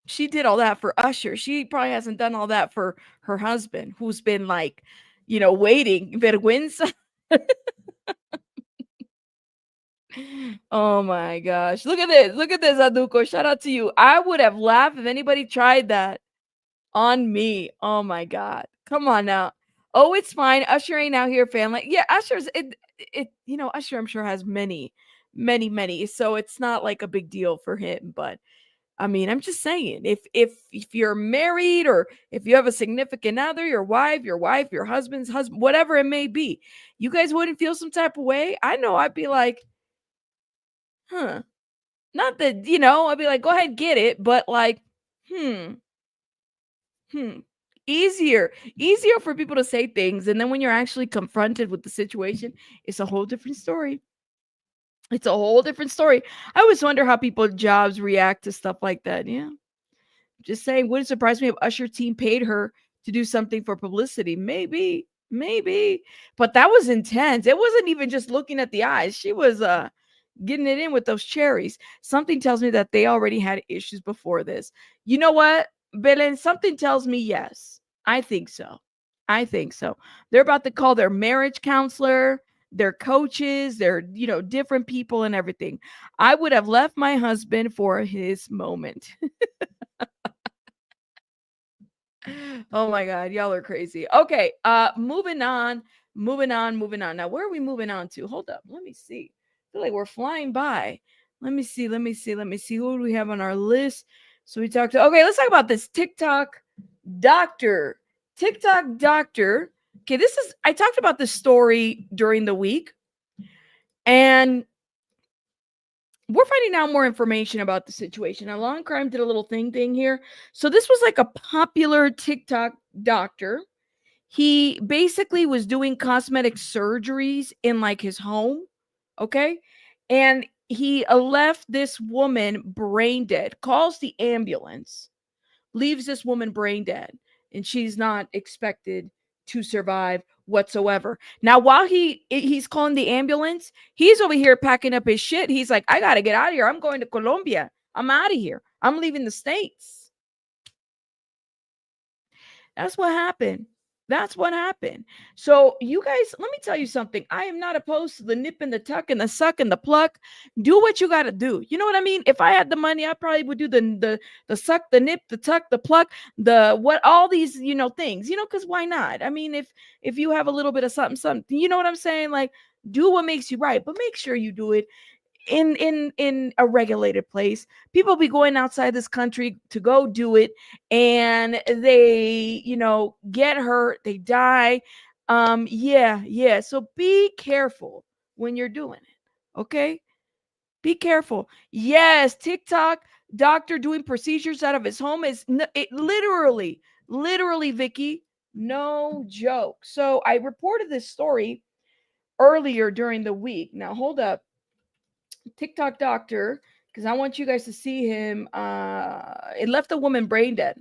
Speaker 1: she did all that for Usher. She probably hasn't done all that for her husband, who's been like, you know, waiting. Vergüenza. Oh my gosh. Look at this. Look at this, Aduko. Shout out to you. I would have laughed if anybody tried that on me. Oh my God. Come on now. Oh, it's fine. Usher ain't out here fan. Like, yeah, Usher's you know, Usher, I'm sure has many. So it's not like a big deal for him, but I mean, I'm just saying, if you're married or if you have a significant other, your wife, your husband's husband, whatever it may be, you guys wouldn't feel some type of way. I know I'd be like, huh. Not that, I'd be like, go ahead, get it, but like, hmm. Easier for people to say things. And then when you're actually confronted with the situation, it's a whole different story. It's a whole different story. I always wonder how people jobs react to stuff like that. Yeah. Just saying, wouldn't surprise me if Usher team paid her to do something for publicity. Maybe. But that was intense. It wasn't even just looking at the eyes. She was getting it in with those cherries. Something tells me that they already had issues before this. You know what, Belen? Something tells me yes. I think so. They're about to call their marriage counselor, their coaches, their, different people and everything. I would have left my husband for his moment. Oh my God, y'all are crazy. Okay, moving on. Now, where are we moving on to? Hold up, let me see. I feel like we're flying by. Let me see. Who do we have on our list? So we talked to, okay, let's talk about this TikTok doctor. Okay, I talked about this story during the week, and we're finding out more information about the situation. Now, Law and Crime did a little thing here. So this was like a popular TikTok doctor. He basically was doing cosmetic surgeries in like his home. Okay. And he left this woman brain dead, calls the ambulance, leaves this woman brain dead, and she's not expected to survive whatsoever. Now, while he's calling the ambulance, he's over here packing up his shit. He's like, I gotta get out of here. I'm going to Colombia. I'm out of here. I'm leaving the States. That's what happened. So you guys, let me tell you something. I am not opposed to the nip and the tuck and the suck and the pluck. Do what you got to do. You know what I mean? If I had the money, I probably would do the suck, the nip, the tuck, the pluck, all these, things, because why not? I mean, if you have a little bit of something, you know what I'm saying? Like, do what makes you right, but make sure you do it in a regulated place. People be going outside this country to go do it, and they get hurt, they die. Yeah, so be careful when you're doing it. Okay, be careful. Yes, TikTok doctor doing procedures out of his home is literally Vicky, no joke. So I reported this story earlier during the week. Now hold up. TikTok doctor, because I want you guys to see him. It left a woman brain dead.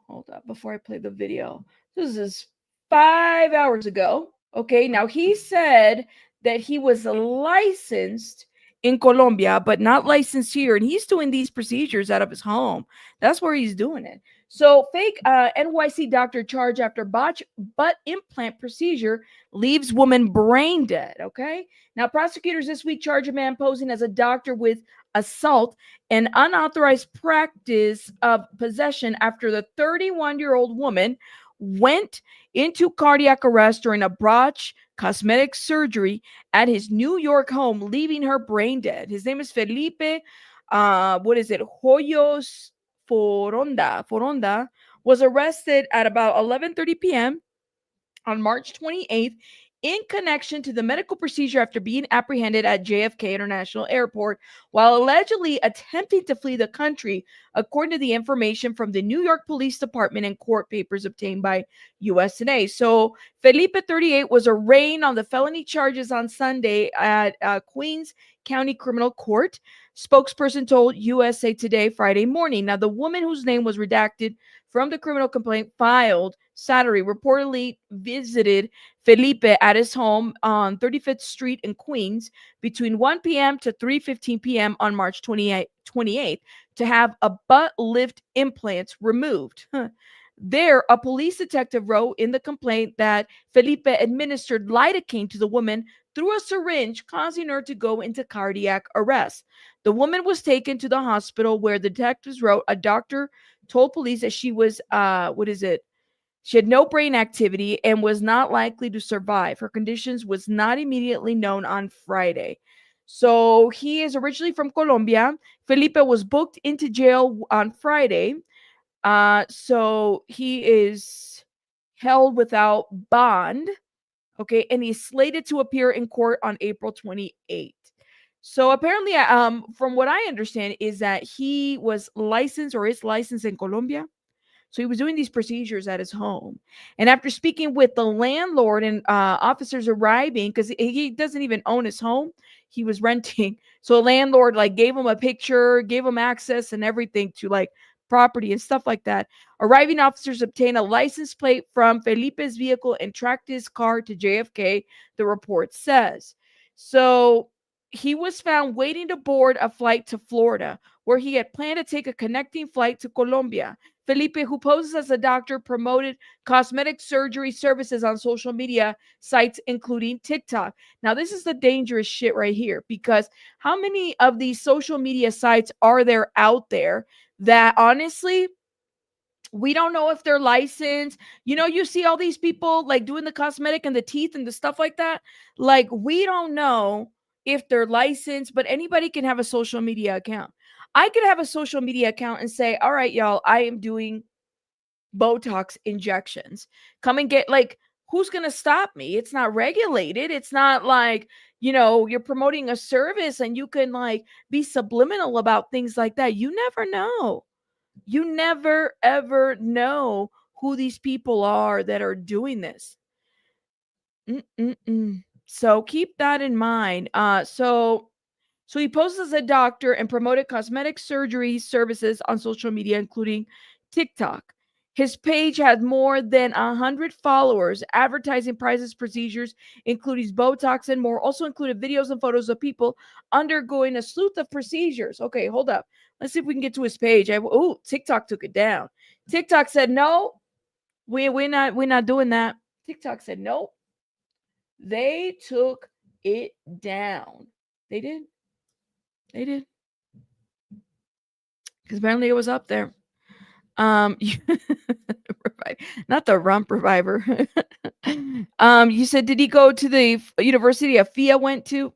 Speaker 1: Hold up before I play the video. This is 5 hours ago. Okay, now he said that he was licensed in Colombia, but not licensed here, and he's doing these procedures out of his home. That's where he's doing it. So fake NYC doctor charged after botch butt implant procedure leaves woman brain dead. Okay. Now prosecutors this week charge a man posing as a doctor with assault and unauthorized practice of possession after the 31-year-old woman went into cardiac arrest during a botched cosmetic surgery at his New York home, leaving her brain dead. His name is Felipe. Hoyos Foronda was arrested at about 11:30 p.m. on March 28th in connection to the medical procedure after being apprehended at JFK International Airport while allegedly attempting to flee the country, according to the information from the New York Police Department and court papers obtained by U.S. Today. So Felipe, 38, was arraigned on the felony charges on Sunday at Queens County Criminal Court. Spokesperson told USA Today Friday morning. Now, the woman whose name was redacted from the criminal complaint filed Saturday reportedly visited Felipe at his home on 35th Street in Queens between 1 p.m. to 3:15 p.m. on March 28th to have a butt lift implants removed. There, a police detective wrote in the complaint that Felipe administered lidocaine to the woman through a syringe, causing her to go into cardiac arrest. The woman was taken to the hospital where the detectives wrote a doctor told police that she was, she had no brain activity and was not likely to survive. Her conditions was not immediately known on Friday. So he is originally from Colombia. Felipe was booked into jail on Friday. So he is held without bond. Okay, and he's slated to appear in court on April 28th. So apparently, from what I understand, is that he was licensed or is licensed in Colombia. So he was doing these procedures at his home. And after speaking with the landlord and officers arriving, because he doesn't even own his home, he was renting. So a landlord like gave him a picture, gave him access and everything to like property and stuff like that. Arriving officers obtained a license plate from Felipe's vehicle and tracked his car to JFK, the report says. So he was found waiting to board a flight to Florida, where he had planned to take a connecting flight to Colombia. Felipe, who poses as a doctor, promoted cosmetic surgery services on social media sites, including TikTok. Now, this is the dangerous shit right here, because how many of these social media sites are there out there that honestly, we don't know if they're licensed. You know, you see all these people like doing the cosmetic and the teeth and the stuff like that. Like, we don't know if they're licensed, but anybody can have a social media account. I could have a social media account and say, all right, y'all, I am doing Botox injections. Come and get, like, who's going to stop me? It's not regulated. It's not like, you know, you're promoting a service and you can like be subliminal about things like that. You never know. You never, ever know who these people are that are doing this. So keep that in mind. So he posed as a doctor and promoted cosmetic surgery services on social media, including TikTok. His page had more than 100 followers, advertising prices, procedures, including Botox and more. Also included videos and photos of people undergoing a slew of procedures. Okay, hold up. Let's see if we can get to his page. Oh, TikTok took it down. TikTok said no. We're not doing that. TikTok said no. They took it down. They did. Because apparently it was up there. Not the rump reviver. You said, did he go to the university Afia went to?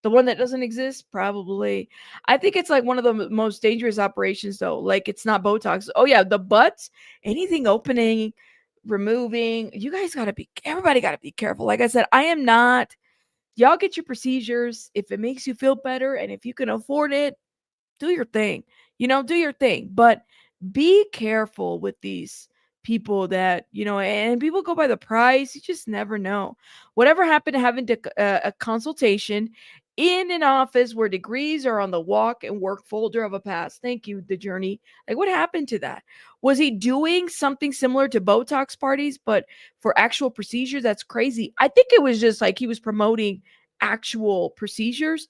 Speaker 1: The one that doesn't exist? Probably. I think it's like one of the most dangerous operations, though. Like, it's not Botox. Oh, yeah, the butts, anything opening, removing. You guys everybody got to be careful. Like I said, I am not. Y'all get your procedures if it makes you feel better. And if you can afford it, do your thing. You know, do your thing. But be careful with these people that, you know, and people go by the price. You just never know. Whatever happened to having a consultation in an office where degrees are on the walk and work folder of a past? Thank you, The Journey. Like, what happened to that? Was he doing something similar to Botox parties, but for actual procedures? That's crazy. I think it was just like he was promoting actual procedures,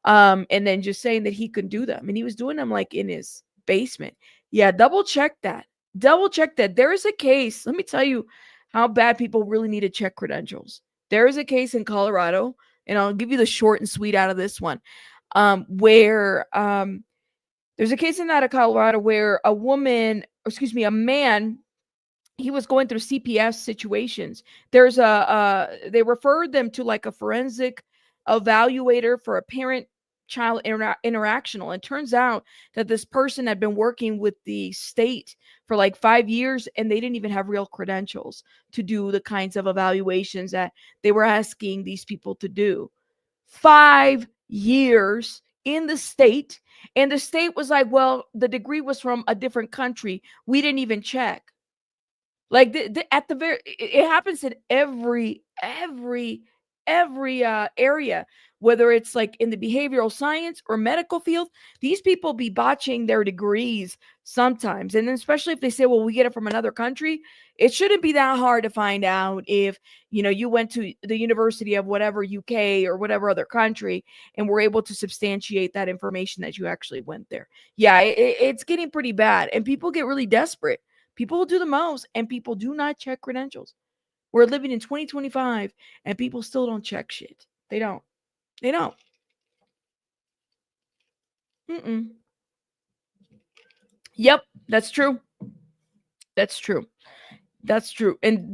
Speaker 1: and then just saying that he could do them. And he was doing them like in his basement. Yeah, double check that. There is a case. Let me tell you how bad people really need to check credentials. There is a case in Colorado, and I'll give you the short and sweet out of this one, where there's a case in out of Colorado where a man, he was going through CPS situations. There's they referred them to like a forensic evaluator for a parent-child interactional. And turns out that this person had been working with the state for like 5 years, and they didn't even have real credentials to do the kinds of evaluations that they were asking these people to do. 5 years in the state, and the state was like, well, the degree was from a different country. We didn't even check. Like at the very, it happens in every area, whether it's like in the behavioral science or medical field. These people be botching their degrees sometimes, and then especially if they say, well, we get it from another country. It shouldn't be that hard to find out if, you know, you went to the university of whatever UK or whatever other country and were able to substantiate that information that you actually went there. Yeah, it's getting pretty bad, and people get really desperate. People will do the most, and people do not check credentials. We're living in 2025, and people still don't check shit. They don't. Yep, that's true. And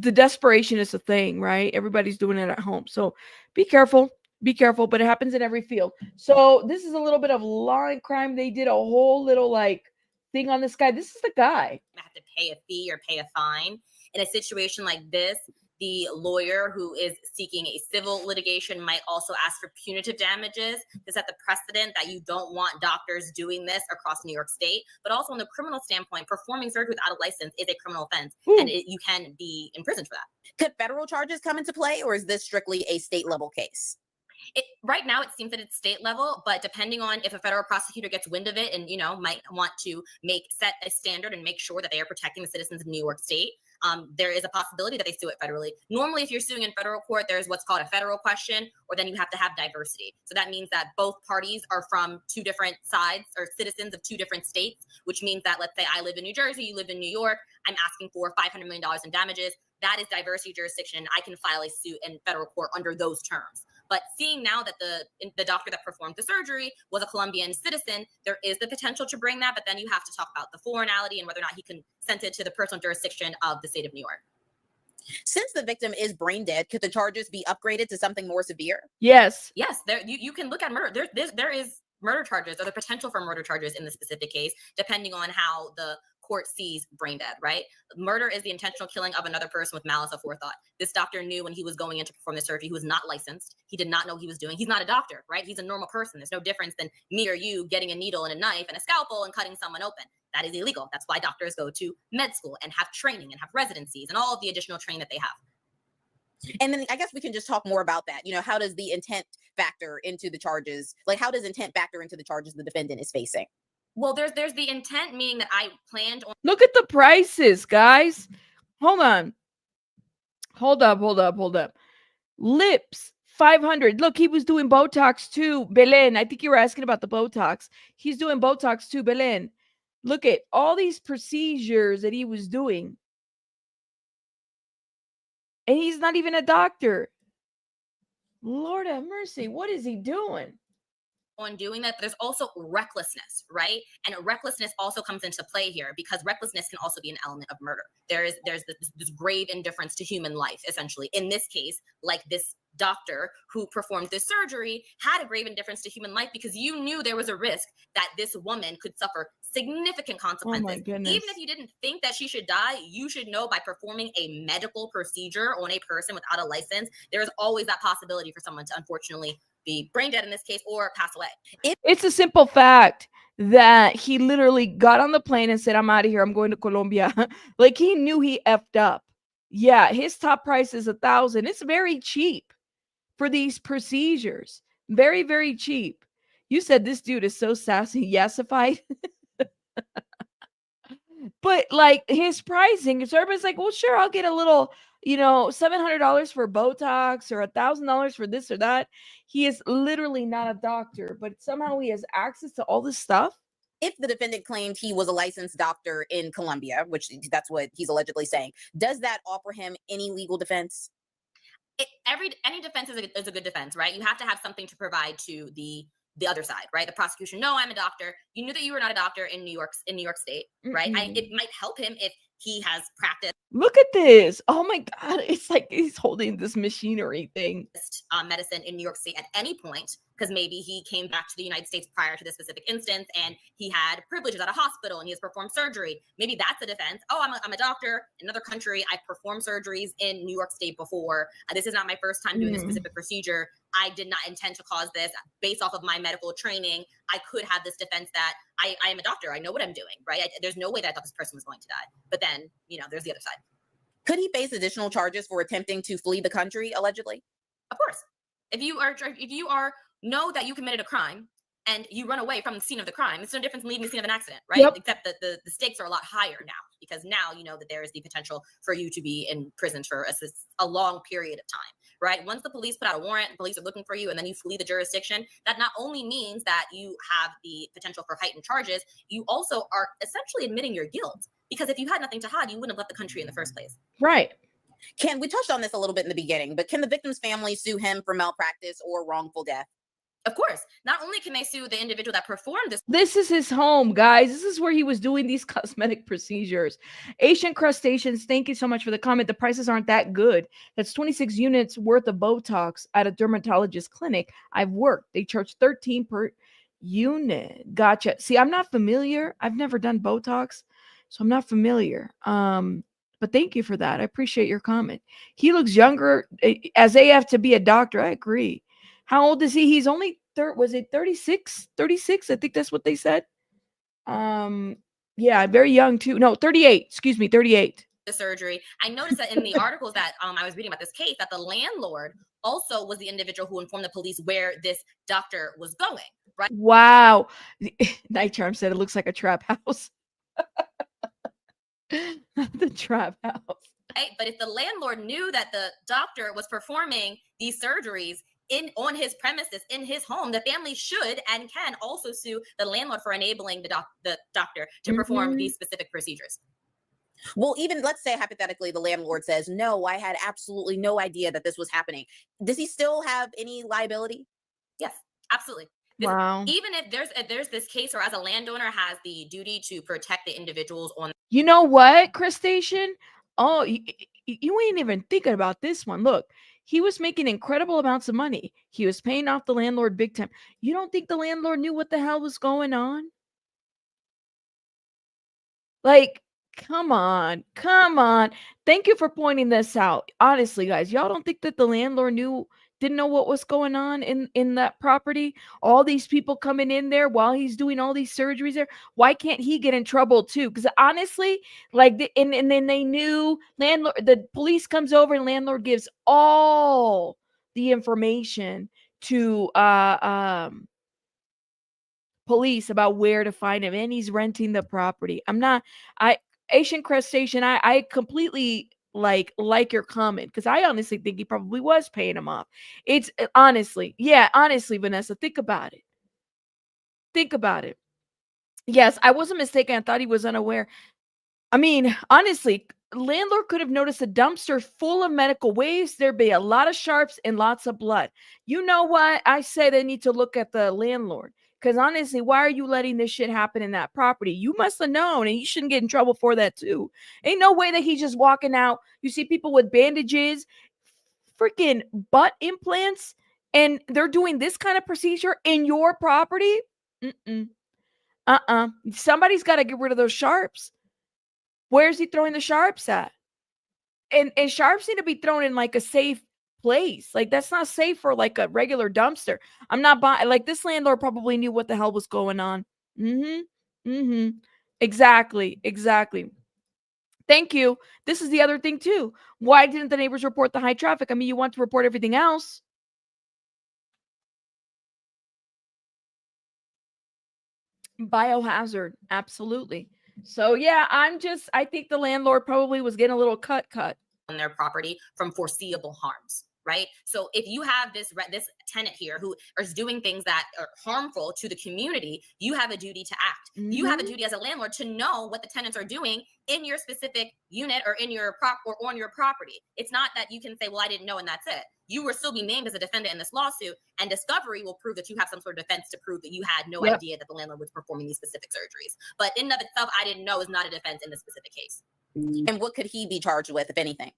Speaker 1: the desperation is a thing, right? Everybody's doing it at home. So be careful. Be careful, but it happens in every field. So this is a little bit of law and crime. They did a whole little like thing on this guy. This is the guy.
Speaker 8: Have to pay a fee or pay a fine. In a situation like this, the lawyer who is seeking a civil litigation might also ask for punitive damages to set the precedent that you don't want doctors doing this across New York State. But also, on the criminal standpoint, performing surgery without a license is a criminal offense, and you can be imprisoned for that.
Speaker 9: Could federal charges come into play, or is this strictly a state level case?
Speaker 8: Right now, it seems that it's state level, but depending on if a federal prosecutor gets wind of it and, might want to set a standard and make sure that they are protecting the citizens of New York State, there is a possibility that they sue it federally. Normally, if you're suing in federal court, there's what's called a federal question, or then you have to have diversity. So that means that both parties are from two different sides or citizens of two different states, which means that, let's say I live in New Jersey, you live in New York, I'm asking for $500 million in damages. That is diversity jurisdiction. I can file a suit in federal court under those terms. But seeing now that the doctor that performed the surgery was a Colombian citizen, there is the potential to bring that, but then you have to talk about the foreignality and whether or not he consented to the personal jurisdiction of the state of New York.
Speaker 9: Since the victim is brain dead, could the charges be upgraded to something more severe?
Speaker 1: Yes.
Speaker 8: Yes, you can look at murder. There is murder charges or the potential for murder charges in this specific case, depending on how the court sees brain dead, right? Murder is the intentional killing of another person with malice aforethought. This doctor knew when he was going in to perform the surgery, he was not licensed. He did not know what he was doing. He's not a doctor, right? He's a normal person. There's no difference than me or you getting a needle and a knife and a scalpel and cutting someone open. That is illegal. That's why doctors go to med school and have training and have residencies and all of the additional training that they have.
Speaker 9: And then I guess we can just talk more about that. How does the intent factor into the charges? Like, how does intent factor into the charges the defendant is facing?
Speaker 8: Well, there's the intent, meaning that I planned on.
Speaker 1: Look at the prices, guys. Hold on. Hold up. Lips, 500. Look, he was doing Botox too, Belen. I think you were asking about the Botox. He's doing Botox too, Belen. Look at all these procedures that he was doing. And he's not even a doctor. Lord have mercy. What is he doing?
Speaker 8: On doing that, there's also recklessness, right? And recklessness also comes into play here because recklessness can also be an element of murder. There's this grave indifference to human life, essentially. In this case, like this doctor who performed this surgery had a grave indifference to human life because you knew there was a risk that this woman could suffer significant consequences.
Speaker 1: Oh my goodness.
Speaker 8: Even if you didn't think that she should die, you should know by performing a medical procedure on a person without a license, there is always that possibility for someone to unfortunately be brain dead in this case or pass away.
Speaker 1: It's a simple fact that he literally got on the plane and said, I'm out of here. I'm going to Colombia. Like he knew he effed up. Yeah, his top price is $1,000. It's very cheap for these procedures. Very, very cheap. You said this dude is so sassy, yassified. But like his pricing, so everybody's like, well, sure, I'll get a little, $700 for Botox or $1,000 for this or that. He is literally not a doctor, but somehow he has access to all this stuff.
Speaker 9: If the defendant claimed he was a licensed doctor in Colombia, which that's what he's allegedly saying, does that offer him any legal defense?
Speaker 8: Any defense is a good defense, right? You have to have something to provide to the other side, right? The prosecution, no, I'm a doctor. You knew that you were not a doctor in New York State, right?
Speaker 1: Mm-hmm.
Speaker 8: It might help him if he has practiced.
Speaker 1: Look at this. Oh my God. It's like he's holding this machinery thing.
Speaker 8: Medicine in New York State at any point, because maybe he came back to the United States prior to this specific instance and he had privileges at a hospital and he has performed surgery. Maybe that's a defense. Oh, I'm a doctor in another country. I've performed surgeries in New York State before. This is not my first time doing this specific procedure. I did not intend to cause this. Based off of my medical training, I could have this defense that I am a doctor. I know what I'm doing, right? There's no way that I thought this person was going to die. But then, there's the other side.
Speaker 9: Could he face additional charges for attempting to flee the country, allegedly?
Speaker 8: Of course. If you know that you committed a crime and you run away from the scene of the crime, it's no different than leaving the scene of an accident, right?
Speaker 1: Yep.
Speaker 8: Except that the stakes are a lot higher now because now you know that there is the potential for you to be in prison for a long period of time, right? Once the police put out a warrant, police are looking for you, and then you flee the jurisdiction, that not only means that you have the potential for heightened charges, you also are essentially admitting your guilt. Because if you had nothing to hide, you wouldn't have left the country in the first place.
Speaker 1: Right.
Speaker 9: We touched on this a little bit in the beginning, but can the victim's family sue him for malpractice or wrongful death?
Speaker 8: Of course, not only can they sue the individual that performed this.
Speaker 1: This is his home, guys. This is where he was doing these cosmetic procedures. Asian Crustaceans, thank you so much for the comment. The prices aren't that good. That's 26 units worth of Botox at a dermatologist clinic I've worked. They charge 13 per unit. Gotcha. See, I'm not familiar. I've never done Botox, so I'm not familiar. But thank you for that. I appreciate your comment. He looks younger as AF to be a doctor. I agree. How old is he? He's only was it 36? 36? I think that's what they said. Yeah, very young too. No, 38. Excuse me, 38.
Speaker 8: The surgery. I noticed that in the articles that I was reading about this case, that the landlord also was the individual who informed the police where this doctor was going. Right?
Speaker 1: Wow. Night Charm said it looks like a trap house. The trap house.
Speaker 8: Right? But if the landlord knew that the doctor was performing these surgeries on his premises, in his home, the family should and can also sue the landlord for enabling the doctor to perform these specific procedures.
Speaker 9: Well, even let's say hypothetically the landlord says, no, I had absolutely no idea that this was happening. Does he still have any liability?
Speaker 8: Yes, absolutely.
Speaker 1: Wow.
Speaker 8: Even if there's this case where as a landowner has the duty to protect the individuals on.
Speaker 1: You know what, Crustacean? Oh, you ain't even thinking about this one. Look, he was making incredible amounts of money. He was paying off the landlord big time. You don't think the landlord knew what the hell was going on? Like, come on. Come on. Thank you for pointing this out. Honestly, guys, y'all don't think that the landlord didn't know what was going on in that property? All these people coming in there while he's doing all these surgeries there. Why can't he get in trouble too? Because honestly, like, and then they knew the police comes over and landlord gives all the information to police about where to find him, and he's renting the property. Asian Crustacean, I completely like your comment, because I honestly think he probably was paying him off. It's honestly, Vanessa, think about it. Yes, I wasn't mistaken. I thought he was unaware. I mean, honestly, landlord could have noticed a dumpster full of medical waste. There'd be a lot of sharps and lots of blood. You know what? I say they need to look at the landlord. Because honestly, why are you letting this shit happen in that property? You must have known, and you shouldn't get in trouble for that too. Ain't no way that he's just walking out. You see people with bandages, freaking butt implants, and they're doing this kind of procedure in your property? Somebody's got to get rid of those sharps. Where's he throwing the sharps at? And sharps need to be thrown in like a safe place. Like, that's not safe for like a regular dumpster. I'm not buying. Like, this landlord probably knew what the hell was going on. Exactly. Thank you. This is the other thing too. Why didn't the neighbors report the high traffic? I mean, you want to report everything else. Biohazard, absolutely. So yeah, I think the landlord probably was getting a little cut
Speaker 8: on their property from foreseeable harms, right? So if you have this tenant here who is doing things that are harmful to the community, you have a duty to act. You have a duty as a landlord to know what the tenants are doing in your specific unit or in your or on your property. It's not that you can say, well, I didn't know, and that's it. You will still be named as a defendant in this lawsuit, and discovery will prove that you have some sort of defense to prove that you had no idea that the landlord was performing these specific surgeries. But in and of itself, I didn't know is not a defense in this specific case.
Speaker 9: And what could he be charged with, if anything?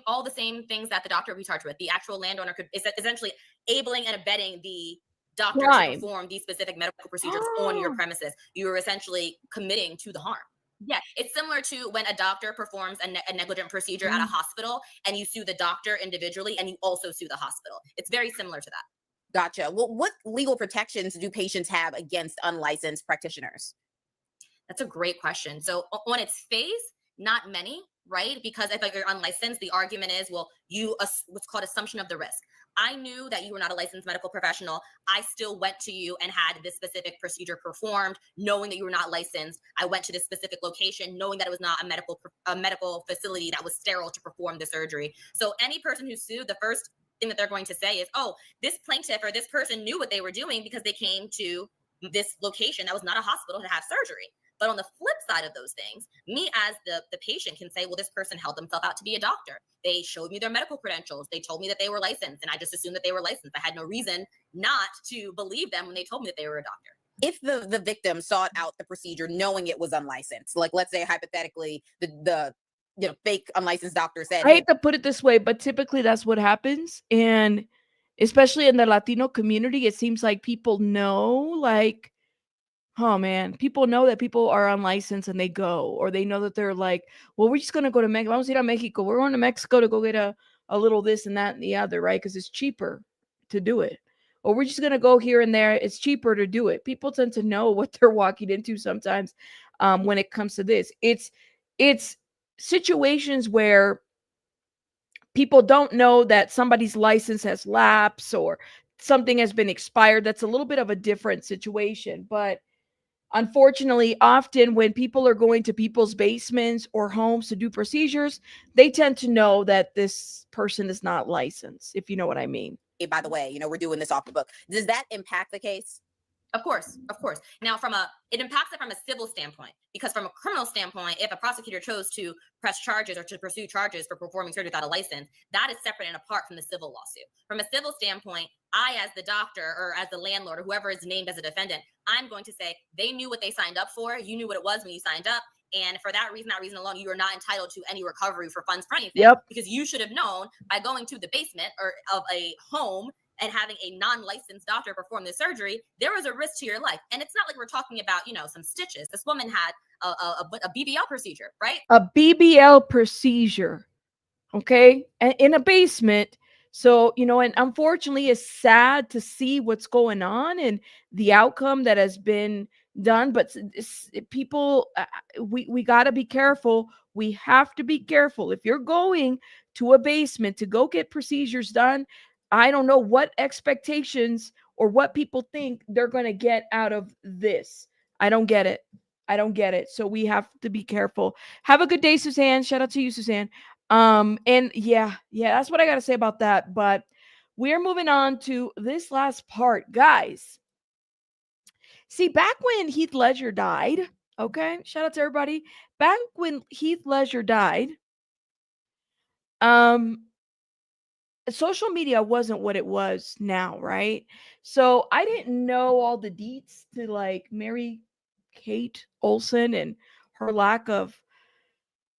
Speaker 8: All the same things that the doctor would be charged with. The actual landowner could essentially abling and abetting the doctor to perform these specific medical procedures on your premises. You are essentially committing to the harm. Yeah, it's similar to when a doctor performs a negligent procedure at a hospital and you sue the doctor individually and you also sue the hospital. It's very similar to that.
Speaker 9: Gotcha. Well, what legal protections do patients have against unlicensed practitioners?
Speaker 8: That's a great question. So on its face, not many, right? Because if you're unlicensed, the argument is, well, what's called assumption of the risk. I knew that you were not a licensed medical professional. I still went to you and had this specific procedure performed, knowing that you were not licensed. I went to this specific location, knowing that it was not a medical facility that was sterile to perform the surgery. So any person who sued, the first thing that they're going to say is, oh, this plaintiff or this person knew what they were doing because they came to this location that was not a hospital to have surgery. But on the flip side of those things, me as the patient can say, well, this person held themselves out to be a doctor. They showed me their medical credentials. They told me that they were licensed, and I just assumed that they were licensed. I had no reason not to believe them when they told me that they were a doctor.
Speaker 9: If the victim sought out the procedure knowing it was unlicensed, like let's say hypothetically the fake unlicensed doctor said,
Speaker 1: I hate to put it this way, but typically that's what happens. And especially in the Latino community, it seems like people know, like, oh man, people know that people are unlicensed and they go, or they know that they're like, well, we're just going to go to Mexico. Vamos a ir a Mexico. We're going to Mexico to go get a little this and that and the other, right? Because it's cheaper to do it. Or we're just going to go here and there. It's cheaper to do it. People tend to know what they're walking into sometimes when it comes to this. It's situations where people don't know that somebody's license has lapsed or something has been expired. That's a little bit of a different situation. But unfortunately, often when people are going to people's basements or homes to do procedures, they tend to know that this person is not licensed, if you know what I mean.
Speaker 9: hey, by the way, we're doing this off the book. Does that impact the case?
Speaker 8: Of course. Now, it impacts it from a civil standpoint, because from a criminal standpoint, if a prosecutor chose to press charges or to pursue charges for performing surgery without a license, that is separate and apart from the civil lawsuit. From a civil standpoint, I, as the doctor or as the landlord or whoever is named as a defendant, I'm going to say they knew what they signed up for. You knew what it was when you signed up. And for that reason alone, you are not entitled to any recovery for funds for anything.
Speaker 1: Yep.
Speaker 8: Because you should have known by going to the basement or of a home and having a non-licensed doctor perform the surgery, there was a risk to your life. And it's not like we're talking about, some stitches. This woman had a BBL procedure, right?
Speaker 1: A BBL procedure, okay? And in a basement. So, and unfortunately, it's sad to see what's going on and the outcome that has been done. But people, we got to be careful. We have to be careful. If you're going to a basement to go get procedures done, I don't know what expectations or what people think they're going to get out of this. I don't get it. So we have to be careful. Have a good day, Suzanne. Shout out to you, Suzanne. And yeah, that's what I got to say about that. But we're moving on to this last part, guys. See, back when Heath Ledger died, okay, shout out to everybody. Back when Heath Ledger died, social media wasn't what it was now, right? So I didn't know all the deets to like marry Kate-Olsen and her lack of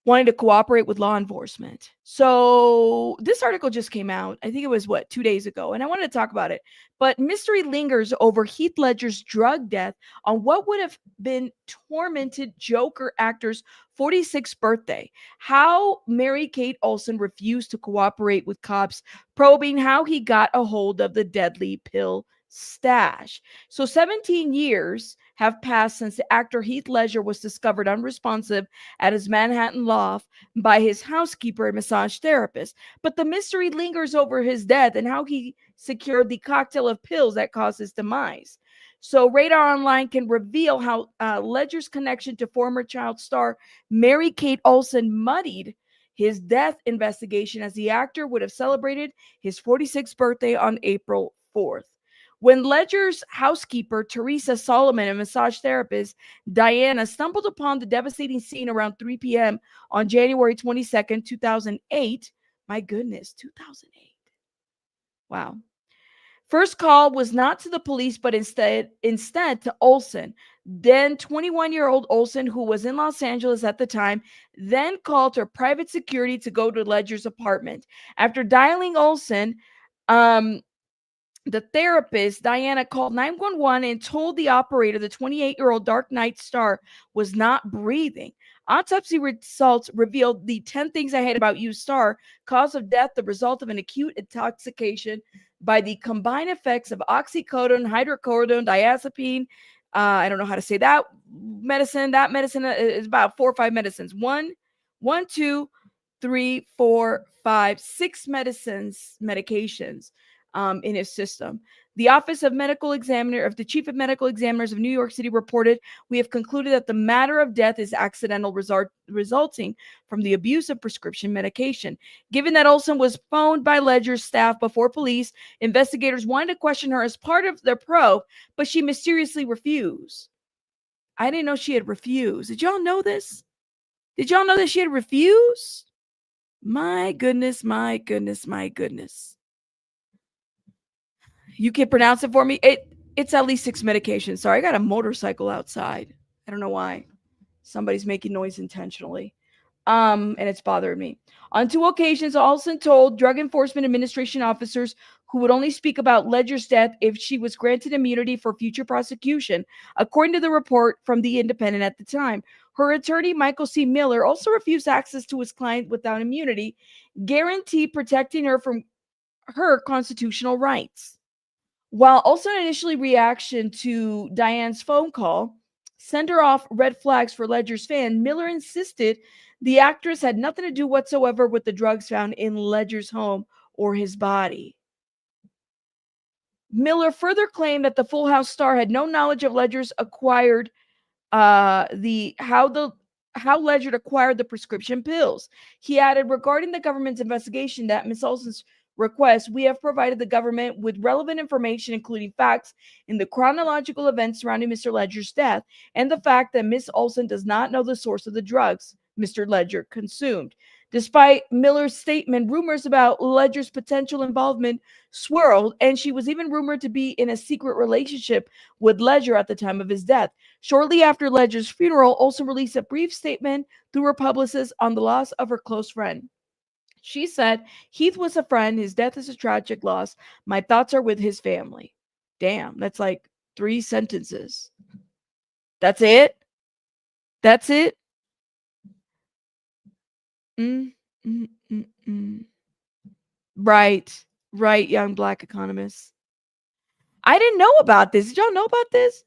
Speaker 1: wanting to cooperate with law enforcement. So this article just came out. I think it was 2 days ago, and I wanted to talk about it. But mystery lingers over Heath Ledger's drug death on what would have been tormented Joker actor's 46th birthday. How Mary Kate-Olsen refused to cooperate with cops probing how he got a hold of the deadly pill stash. So 17 years have passed since the actor Heath Ledger was discovered unresponsive at his Manhattan loft by his housekeeper and massage therapist. But the mystery lingers over his death and how he secured the cocktail of pills that caused his demise. So Radar Online can reveal how Ledger's connection to former child star Mary Kate-Olsen muddied his death investigation, as the actor would have celebrated his 46th birthday on April 4th. When Ledger's housekeeper, Teresa Solomon, and massage therapist, Diana, stumbled upon the devastating scene around 3 p.m. on January 22nd, 2008. My goodness, 2008. Wow. First call was not to the police, but instead to Olsen. Then 21-year-old Olsen, who was in Los Angeles at the time, then called her private security to go to Ledger's apartment. After dialing Olsen, the therapist, Diana, called 911 and told the operator the 28-year-old Dark Knight star was not breathing. Autopsy results revealed the 10 things I hate about you star, cause of death, the result of an acute intoxication by the combined effects of oxycodone, hydrocodone, diazepine. I don't know how to say that medicine. That medicine is about 4 or 5 medicines. 1, 2, 3, 4, 5, 6 medications. In his system. The Office of the Chief of Medical Examiners of New York City reported, we have concluded that the matter of death is accidental resulting from the abuse of prescription medication. Given that Olsen was phoned by Ledger's staff before police, investigators wanted to question her as part of their probe, but she mysteriously refused. I didn't know she had refused. Did y'all know this? Did y'all know that she had refused? My goodness, my goodness, my goodness. You can pronounce it for me? It's at least 6 medications. Sorry, I got a motorcycle outside. I don't know why. Somebody's making noise intentionally. And it's bothering me. On 2 occasions, Olsen told Drug Enforcement Administration officers who would only speak about Ledger's death if she was granted immunity for future prosecution, according to the report from The Independent at the time. Her attorney, Michael C. Miller, also refused access to his client without immunity, guaranteed protecting her from her constitutional rights. While also initially reaction to Diane's phone call sent her off red flags for Ledger's fan, Miller insisted the actress had nothing to do whatsoever with the drugs found in Ledger's home or his body. Miller further claimed that the Full House star had no knowledge of Ledger's acquired how Ledger acquired the prescription pills. He added, regarding the government's investigation that Ms. Olsen's request, we have provided the government with relevant information, including facts in the chronological events surrounding Mr. Ledger's death and the fact that Ms. Olsen does not know the source of the drugs Mr. Ledger consumed. Despite Miller's statement, rumors about Ledger's potential involvement swirled, and she was even rumored to be in a secret relationship with Ledger at the time of his death. Shortly after Ledger's funeral, Olsen released a brief statement through her publicist on the loss of her close friend. She said, Heath was a friend. His death is a tragic loss. My thoughts are with his family. Damn, that's like 3 sentences. That's it? That's it? Right, young black economist. I didn't know about this. Did y'all know about this?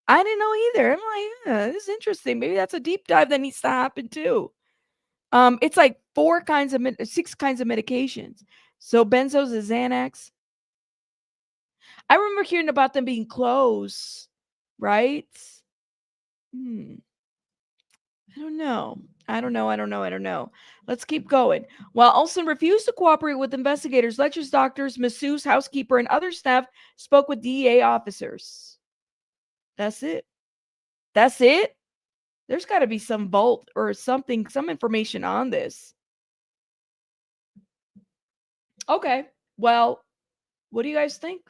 Speaker 1: I didn't know either. I'm like, yeah, this is interesting. Maybe that's a deep dive that needs to happen too. It's like 6 kinds of medications. So benzos is Xanax. I remember hearing about them being close, right? I don't know. Let's keep going. While Olsen refused to cooperate with investigators, Ledger's doctors, masseuse, housekeeper, and other staff spoke with DEA officers. That's it. There's got to be some vault or something, some information on this. Okay. Well, what do you guys think?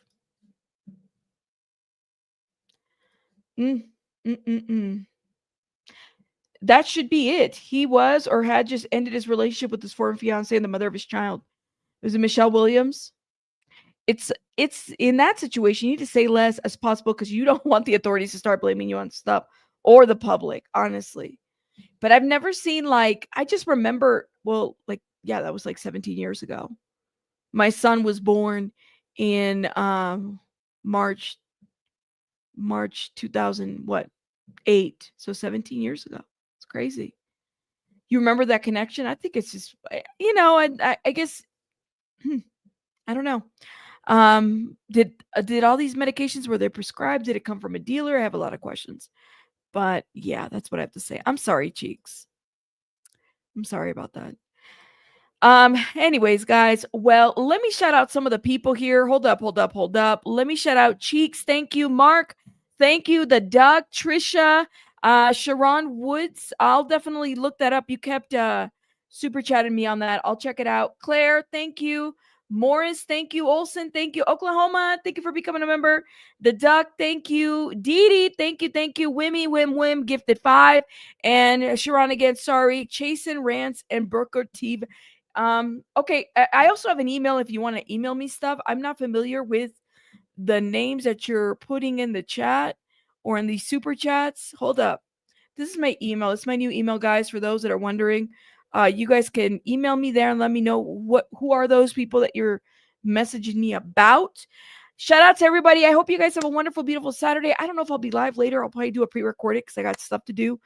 Speaker 1: That should be it. He was or had just ended his relationship with his former fiance and the mother of his child. Was it Michelle Williams? It's in that situation, you need to say less as possible because you don't want the authorities to start blaming you on stuff or the public, honestly. But I've never seen I just remember, that was like 17 years ago. My son was born in March 2008. So 17 years ago. It's crazy. You remember that connection? I think it's just, I guess, I don't know. Did all these medications, were they prescribed? Did it come from a dealer? I have a lot of questions. But yeah, that's what I have to say. I'm sorry, Cheeks. I'm sorry about that. Anyways, guys, well, let me shout out some of the people here. Hold up. Let me shout out Cheeks. Thank you, Mark. Thank you, the Doug, Trisha, Sharon Woods. I'll definitely look that up. You kept super chatting me on that. I'll check it out. Claire, thank you. Morris, thank you. Olsen, thank you. Oklahoma, thank you for becoming a member. The Duck, thank you. Dee, thank you. Wimmy, Wim, gifted 5. And Sharon again, sorry. Chasen, Rance, and Booker TV. Okay, I also have an email if you want to email me stuff. I'm not familiar with the names that you're putting in the chat or in these super chats. Hold up. This is my email. It's my new email, guys, for those that are wondering. You guys can email me there and let me know who are those people that you're messaging me about. Shout out to everybody. I hope you guys have a wonderful, beautiful Saturday. I don't know if I'll be live later. I'll probably do a pre-recorded because I got stuff to do.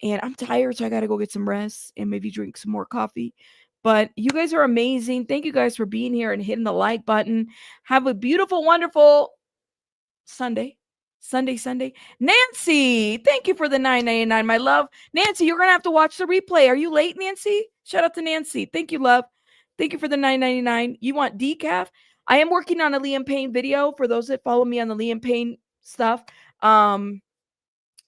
Speaker 1: And I'm tired, so I got to go get some rest and maybe drink some more coffee. But you guys are amazing. Thank you guys for being here and hitting the like button. Have a beautiful, wonderful Sunday. Nancy, thank you for the $9.99, my love. Nancy, you're going to have to watch the replay. Are you late, Nancy? Shout out to Nancy. Thank you, love. Thank you for the $9.99. You want decaf? I am working on a Liam Payne video for those that follow me on the Liam Payne stuff.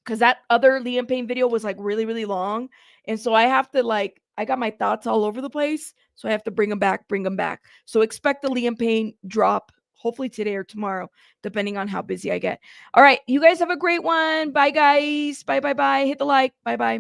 Speaker 1: because that other Liam Payne video was like really, really long. And so I have to like, I got my thoughts all over the place. So I have to bring them back. So expect the Liam Payne drop hopefully today or tomorrow, depending on how busy I get. All right. You guys have a great one. Bye, guys. Bye. Hit the like. Bye.